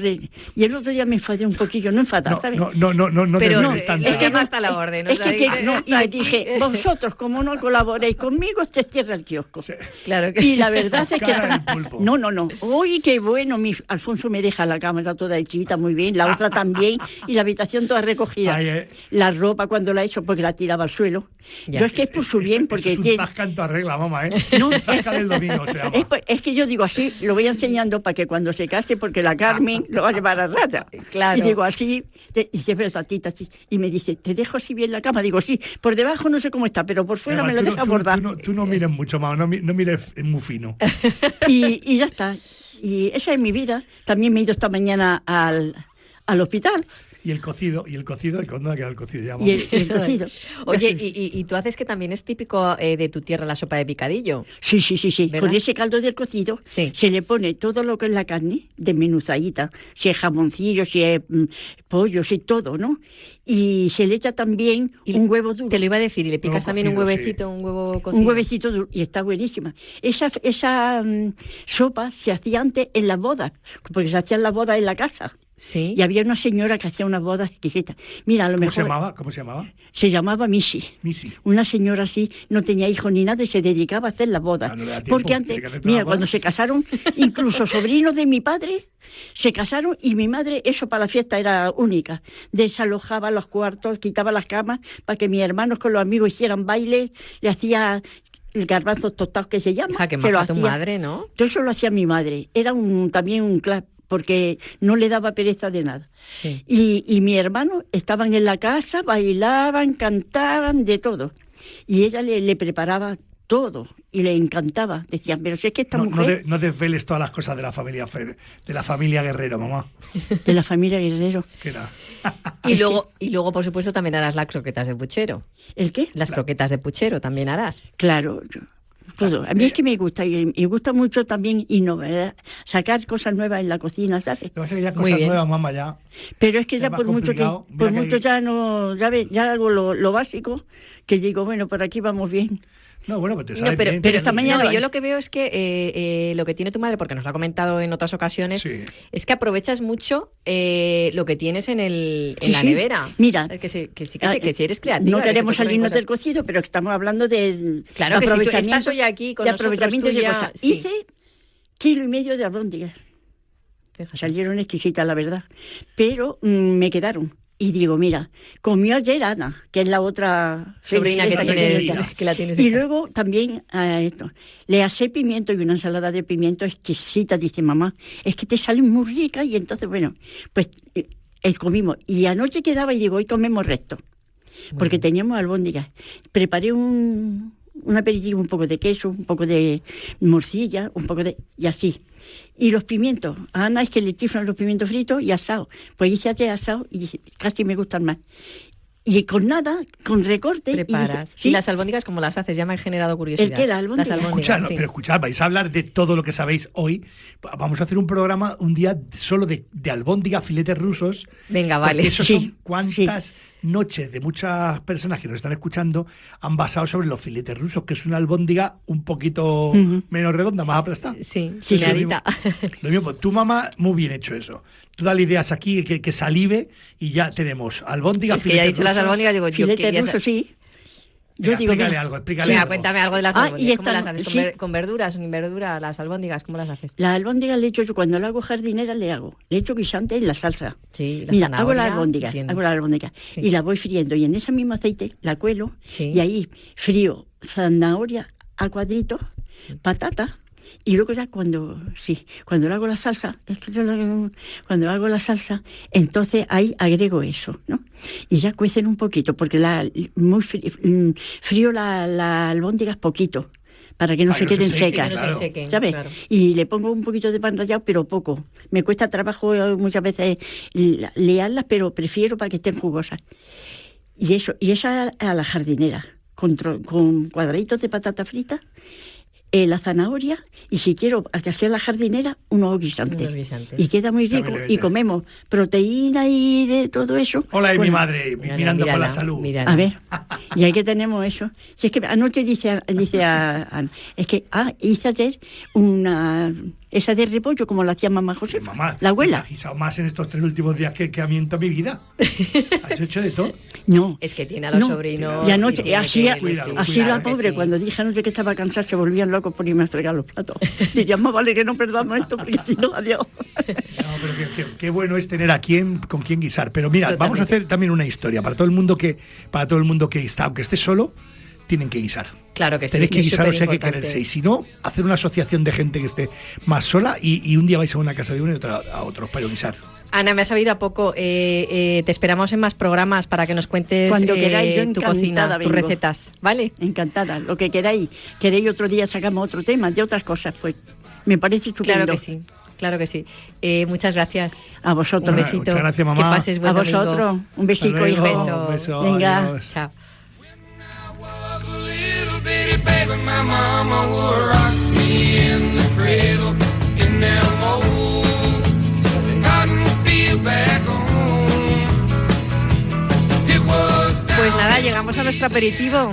Y el otro día me enfadé un poquillo, no enfadar, ¿sabes? No, pero no, es que hasta la orden. Es que y le dije, vosotros, como no colaboréis conmigo, se cierra el kiosco. Sí. Claro que... Y la verdad es que... No. Oye, qué bueno, Alfonso me deja la cama toda hechita, muy bien, la otra también, y la habitación toda recogida. La ropa cuando la he hecho, porque la tiraba al suelo. Ya. Yo es que es por su bien, porque... Es un zasca en tu arregla, mamá, ¿eh? No, un zasca del domingo se llama. Es que yo digo así, lo voy enseñando para que cuando se case, porque la Carmen lo va a llevar a raya. Claro. Y digo así, dice, pero tatita, así. Y me dice, ¿te dejo así bien la cama? Digo, sí, por debajo no sé cómo está, pero por fuera me la deja bordar. Tú no mires mucho, mamá, no mires muy fino. Y ya está. Y esa es mi vida. También me he ido esta mañana al hospital. Y el cocido, ¿y cuándo ha quedado el cocido? Ya, y el cocido. Oye, y tú haces que también es típico de tu tierra la sopa de picadillo. Sí. ¿Verdad? Con ese caldo del cocido se le pone todo lo que es la carne, desmenuzadita, si es jamoncillo, si es pollo, si todo, ¿no? Y se le echa también un huevo duro. Te lo iba a decir, y le picas también un huevecito, un huevo cocido. Un huevecito duro, y está buenísima. Esa sopa se hacía antes en las bodas, porque se hacían las bodas en la casa. Sí. Y había una señora que hacía unas bodas exquisitas. Mira, a lo mejor... ¿Cómo se llamaba? Se llamaba Missy. Una señora así, no tenía hijos ni nada y se dedicaba a hacer las bodas. Porque antes, mira, cuando se casaron, incluso sobrinos de mi padre se casaron y mi madre, eso para la fiesta era única. Desalojaba los cuartos, quitaba las camas para que mis hermanos con los amigos hicieran baile, le hacía... el garbanzo tostado que se llama. Que maja tu madre, ¿no? Todo eso lo hacía mi madre. Era también un clap, porque no le daba pereza de nada. Sí. Y mi hermano estaban en la casa, bailaban, cantaban, de todo. Y ella le preparaba todo y le encantaba. Decían, pero si es que esta mujer... No desveles todas las cosas de la familia Guerrero, mamá. De la familia Guerrero. ¿Qué era? Y luego, por supuesto, también harás las croquetas de puchero. ¿El qué? Las croquetas de puchero también harás. Claro, todo. A mí es que me gusta, y me gusta mucho también innovar, sacar cosas nuevas en la cocina, ¿sabes? Lo que pasa es que ya cosas nuevas, mamá, ya. Pero es que ya por mucho ya no, ya hago lo básico, que digo, bueno, por aquí vamos bien. No, bueno, pues te sabes bien. Pero esta mañana yo lo que veo es que lo que tiene tu madre, porque nos lo ha comentado en otras ocasiones, es que aprovechas mucho lo que tienes en la nevera. Mira, que si eres creativa. No queremos salirnos del cocido, pero estamos hablando de claro que si tú estás hoy aquí con de nosotros, aprovechamiento de cosas. Hice 1,5 kilos de albóndigas. Salieron exquisitas, la verdad. Pero me quedaron. Y digo, mira, comió ayer Ana, que es la otra sobrina que la tienes. Y luego también le asé pimiento y una ensalada de pimiento exquisita. Dice, mamá, es que te salen muy ricas. Y entonces, bueno, pues comimos. Y anoche quedaba y digo, hoy comemos resto. Porque teníamos albóndigas. Preparé un aperitivo, un poco de queso, un poco de morcilla, y así. Y los pimientos, a Ana es que le chiflan los pimientos fritos y asados. Pues hice ayer asado y casi me gustan más. Y con nada, con recorte. Preparas. ¿Sí? ¿Y las albóndigas cómo las haces? Ya me han generado curiosidad. ¿El qué? ¿La albóndiga? Las albóndigas, Escuchad, pero escuchad, vais a hablar de todo lo que sabéis hoy. Vamos a hacer un programa un día solo de albóndiga, filetes rusos. Venga, vale. Porque eso son cuántas noches de muchas personas que nos están escuchando han basado sobre los filetes rusos, que es una albóndiga un poquito menos redonda, más aplastada. Sí, lo mismo. Tu mamá, muy bien hecho eso. Tú dale ideas aquí, que salive y ya tenemos albóndiga, es que ya he dicho las albóndigas, digo, filete ruso, sí. Yo digo, explícale algo. Cuéntame algo de las albóndigas. ¿Cómo las haces? Sí. ¿Con verduras o sin verduras? Las albóndigas, ¿cómo las haces? Las albóndigas le echo yo, cuando lo hago jardinera, le echo guisante en la salsa. Sí, mira, hago las albóndigas, sí. y las voy friendo, y en ese mismo aceite la cuelo, y ahí frío zanahoria a cuadritos, patata. Y luego ya cuando le hago la salsa, cuando hago la salsa, entonces ahí agrego eso, ¿no? Y ya cuecen un poquito, porque muy frío la albóndigas poquito, para que no se queden secas, ¿sabes? Claro. Y le pongo un poquito de pan rallado, pero poco. Me cuesta trabajo muchas veces liarlas, pero prefiero para que estén jugosas. Y esa a la jardinera, con cuadraditos de patata frita, la zanahoria, y si quiero que sea la jardinera, unos guisantes. Y queda muy rico, y comemos proteína y de todo eso. Hola, y mi madre, mirando por la salud. A ver, y ahí que tenemos eso. Si es que anoche dice a Ana, es que hice ayer esa de repollo, como la hacía mamá José, mamá, la abuela. ¿Has guisado más en estos 3 últimos días que a mí en toda mi vida? ¿Has hecho de todo? No. Es que tiene a los sobrinos. Y anoche, así la pobre, sí. cuando dije anoche que estaba cansada, se volvían locos por irme a fregar los platos. Dirían, más vale que no perdamos esto, porque si no, adiós. No, pero qué bueno es tener con quién guisar. Pero mira, vamos a hacer también una historia para todo el mundo que está, aunque esté solo, tienen que guisar. Claro que sí. Tenéis que guisar, o sea, hay que quererse. Y si no, hacer una asociación de gente que esté más sola y un día vais a una casa de uno y otra a otro, para guisar. Ana, me ha sabido a poco. Te esperamos en más programas para que nos cuentes cuando queráis, yo tu cocina, tus recetas, ¿vale? Encantada, lo que queráis. Queréis otro día sacamos otro tema, de otras cosas, pues me parece estupendo. Claro que sí. Muchas gracias. A vosotros. Un besito. Muchas gracias, mamá. Que pases buen domingo. A vosotros. Un besico, hijo. Un beso. Venga. Adiós. Chao. Pues nada, llegamos a nuestro aperitivo.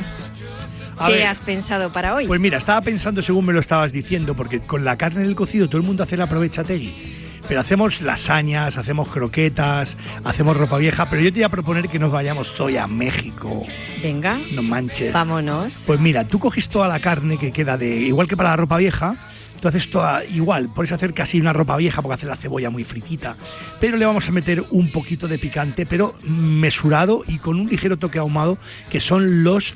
¿Qué has pensado para hoy? Pues mira, estaba pensando según me lo estabas diciendo, porque con la carne del cocido todo el mundo hace la aprovechategui. Pero hacemos lasañas, hacemos croquetas, hacemos ropa vieja, pero yo te voy a proponer que nos vayamos hoy a México. Venga. No manches. Vámonos. Pues mira, tú coges toda la carne que queda igual que para la ropa vieja, tú haces toda igual, puedes hacer casi una ropa vieja porque hace la cebolla muy fritita, pero le vamos a meter un poquito de picante, pero mesurado y con un ligero toque ahumado, que son los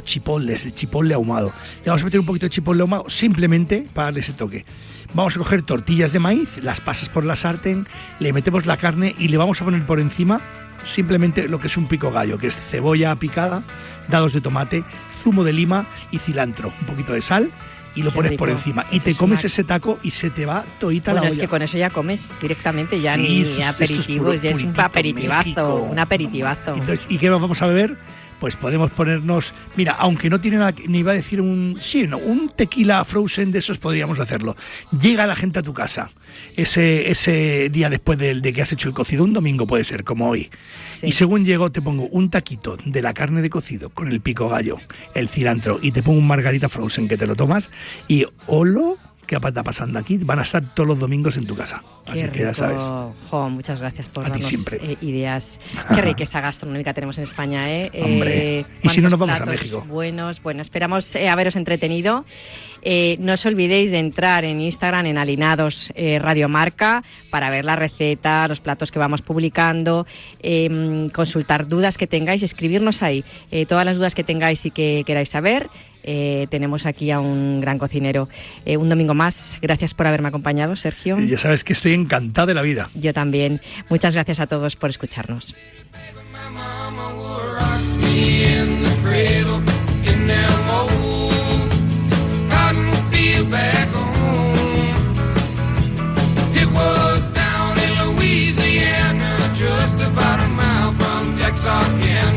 chipolles, el chipotle ahumado. Le vamos a meter un poquito de chipotle ahumado simplemente para darle ese toque. Vamos a coger tortillas de maíz, las pasas por la sartén, le metemos la carne y le vamos a poner por encima simplemente lo que es un pico gallo, que es cebolla picada, dados de tomate, zumo de lima y cilantro, un poquito de sal, y lo pones por encima. Y te comes ese taco y se te va todita la olla. Es que con eso ya comes directamente, ya ni aperitivos, ya es un aperitivazo, un aperitivazo. Entonces, ¿y qué vamos a beber? Pues podemos ponernos, mira, aunque no tiene nada, ni iba a decir un tequila frozen de esos podríamos hacerlo. Llega la gente a tu casa ese día después de que has hecho el cocido, un domingo puede ser, como hoy. Sí. Y según llego te pongo un taquito de la carne de cocido con el pico gallo, el cilantro y te pongo un margarita frozen que te lo tomas y olo. ¿Qué está pasando aquí? Van a estar todos los domingos en tu casa. Así que ya sabes. Muchas gracias por darnos ideas. Qué riqueza gastronómica tenemos en España, Hombre. Y si no nos vamos a México. Bueno, esperamos haberos entretenido. No os olvidéis de entrar en Instagram, en Alinados Radio Marca, para ver la receta, los platos que vamos publicando, consultar dudas que tengáis, escribirnos ahí. Todas las dudas que tengáis y que queráis saber. Tenemos aquí a un gran cocinero. Un domingo más, gracias por haberme acompañado, Sergio. Ya sabes que estoy encantado de la vida. Yo también. Muchas gracias a todos por escucharnos. Texarkana.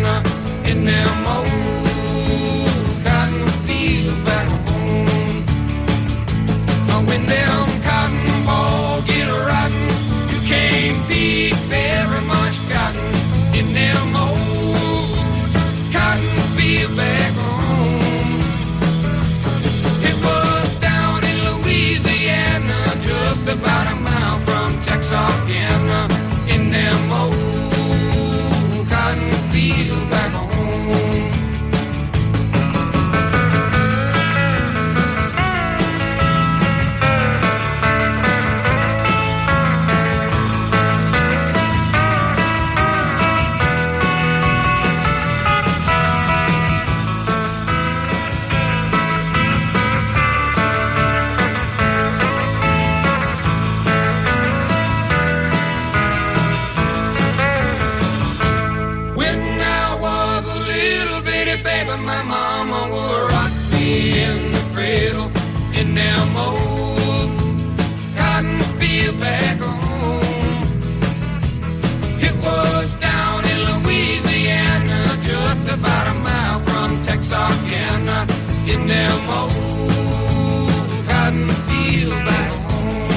them old cotton fields back home.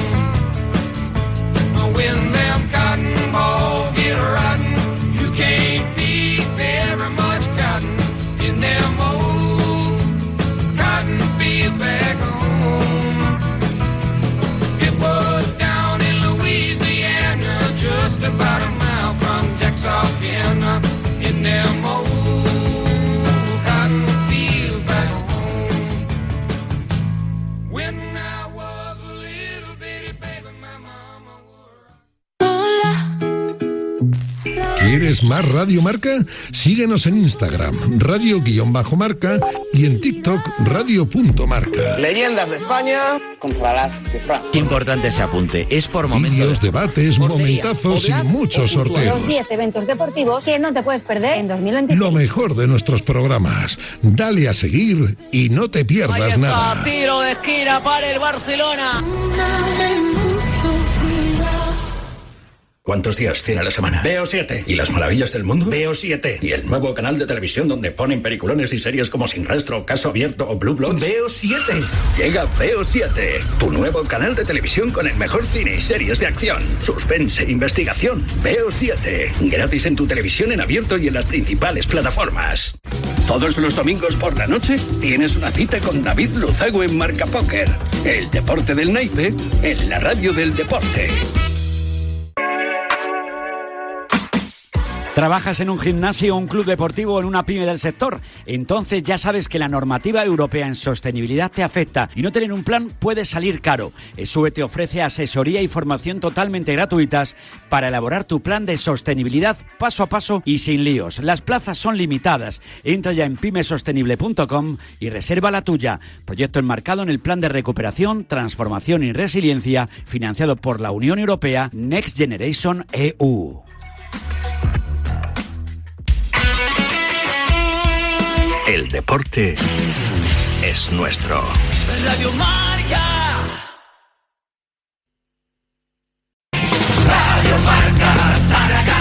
When them cotton balls get rotten, you can't beat very much cotton in them old cotton fields back home. It was down in Louisiana, just about a mile from Texarkana, in them old cotton fields back home. When I was a little bitty baby, my mama would. ¿Quieres más Radio Marca? Síguenos en Instagram, radio_marca, y en TikTok, radio.marca. Leyendas de España contra las de Francia. Qué importante ese apunte. Es por momentos. Vídeos, debates, momentazos y muchos sorteos. Los 10 eventos deportivos que no te puedes perder en 2023. Lo mejor de nuestros programas. Dale a seguir y no te pierdas nada. Tiro de esquina para el Barcelona. ¿Cuántos días tiene la semana? Veo 7. ¿Y las maravillas del mundo? Veo 7. ¿Y el nuevo canal de televisión donde ponen peliculones y series como Sin Rastro, Caso Abierto o Blue Bloods? Veo 7. Llega Veo 7, tu nuevo canal de televisión con el mejor cine y series de acción, suspense e investigación. Veo 7. Gratis en tu televisión en abierto y en las principales plataformas. Todos los domingos por la noche tienes una cita con David Luzago en Marca Póker. El deporte del naipe en la radio del deporte. ¿Trabajas en un gimnasio, un club deportivo o en una pyme del sector? Entonces ya sabes que la normativa europea en sostenibilidad te afecta y no tener un plan puede salir caro. ESUE te ofrece asesoría y formación totalmente gratuitas para elaborar tu plan de sostenibilidad paso a paso y sin líos. Las plazas son limitadas. Entra ya en pymesostenible.com y reserva la tuya. Proyecto enmarcado en el Plan de Recuperación, Transformación y Resiliencia financiado por la Unión Europea Next Generation EU. El deporte es nuestro. Radio Marca.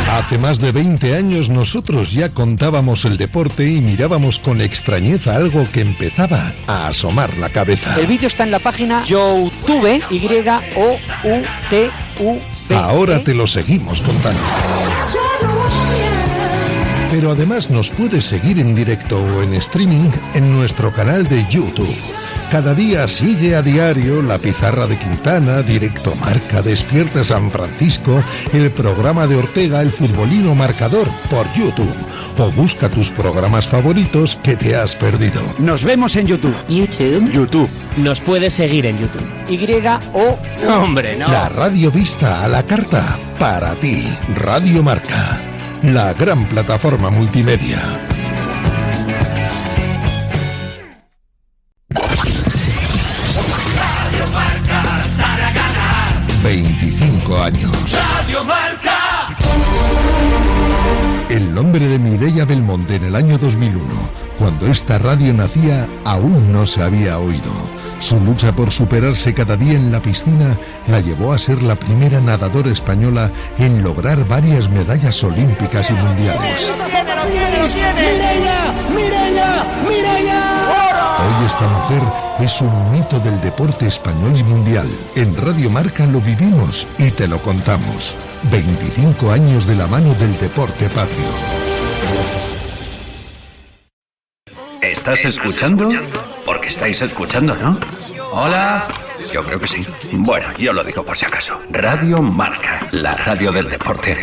Hace más de 20 años nosotros ya contábamos el deporte y mirábamos con extrañeza algo que empezaba a asomar la cabeza. El vídeo está en la página YouTube, YOUTUV. Ahora te lo seguimos contando. Pero además nos puedes seguir en directo o en streaming en nuestro canal de YouTube. Cada día sigue a diario La Pizarra de Quintana, Directo Marca, Despierta San Francisco, el programa de Ortega, El Futbolino Marcador por YouTube. O busca tus programas favoritos que te has perdido. Nos vemos en YouTube. YouTube. Nos puedes seguir en YouTube. ¡Hombre, no! La radio vista a la carta para ti. Radio Marca. La gran plataforma multimedia. Radio Marca, sale a ganar. 25 años. Radio Marca. El nombre de Mireia Belmonte en el año 2001, cuando esta radio nacía, aún no se había oído. Su lucha por superarse cada día en la piscina la llevó a ser la primera nadadora española en lograr varias medallas olímpicas y mundiales. ¡Lo tiene! ¡Mireia! Hoy esta mujer es un mito del deporte español y mundial. En Radio Marca lo vivimos y te lo contamos. 25 años de la mano del deporte patrio. ¿Estás escuchando? Porque estáis escuchando, ¿no? Hola. Yo creo que sí. Bueno, yo lo digo por si acaso. Radio Marca, la radio del deporte.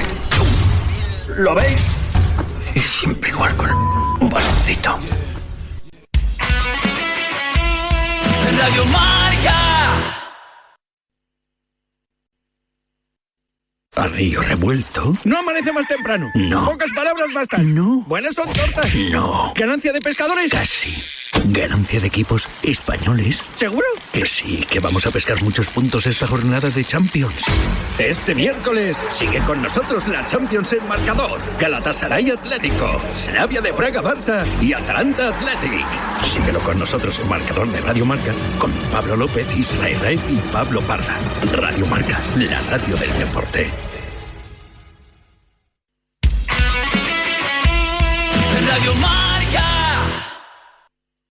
¿Lo veis? Y siempre igual con un baloncito. Radio Marca. ¿A río revuelto? No amanece más temprano. No. Pocas palabras bastan. No. Buenas son tortas. No. ¿Ganancia de pescadores? Casi. ¿Ganancia de equipos españoles? ¿Seguro? Que sí, que vamos a pescar muchos puntos esta jornada de Champions. Este miércoles sigue con nosotros la Champions en marcador. Galatasaray Atlético, Slavia de Praga Barça y Atalanta Athletic. Síguelo con nosotros en marcador de Radio Marca con Pablo López, Israel Reyes y Pablo Parra. Radio Marca, la radio del deporte.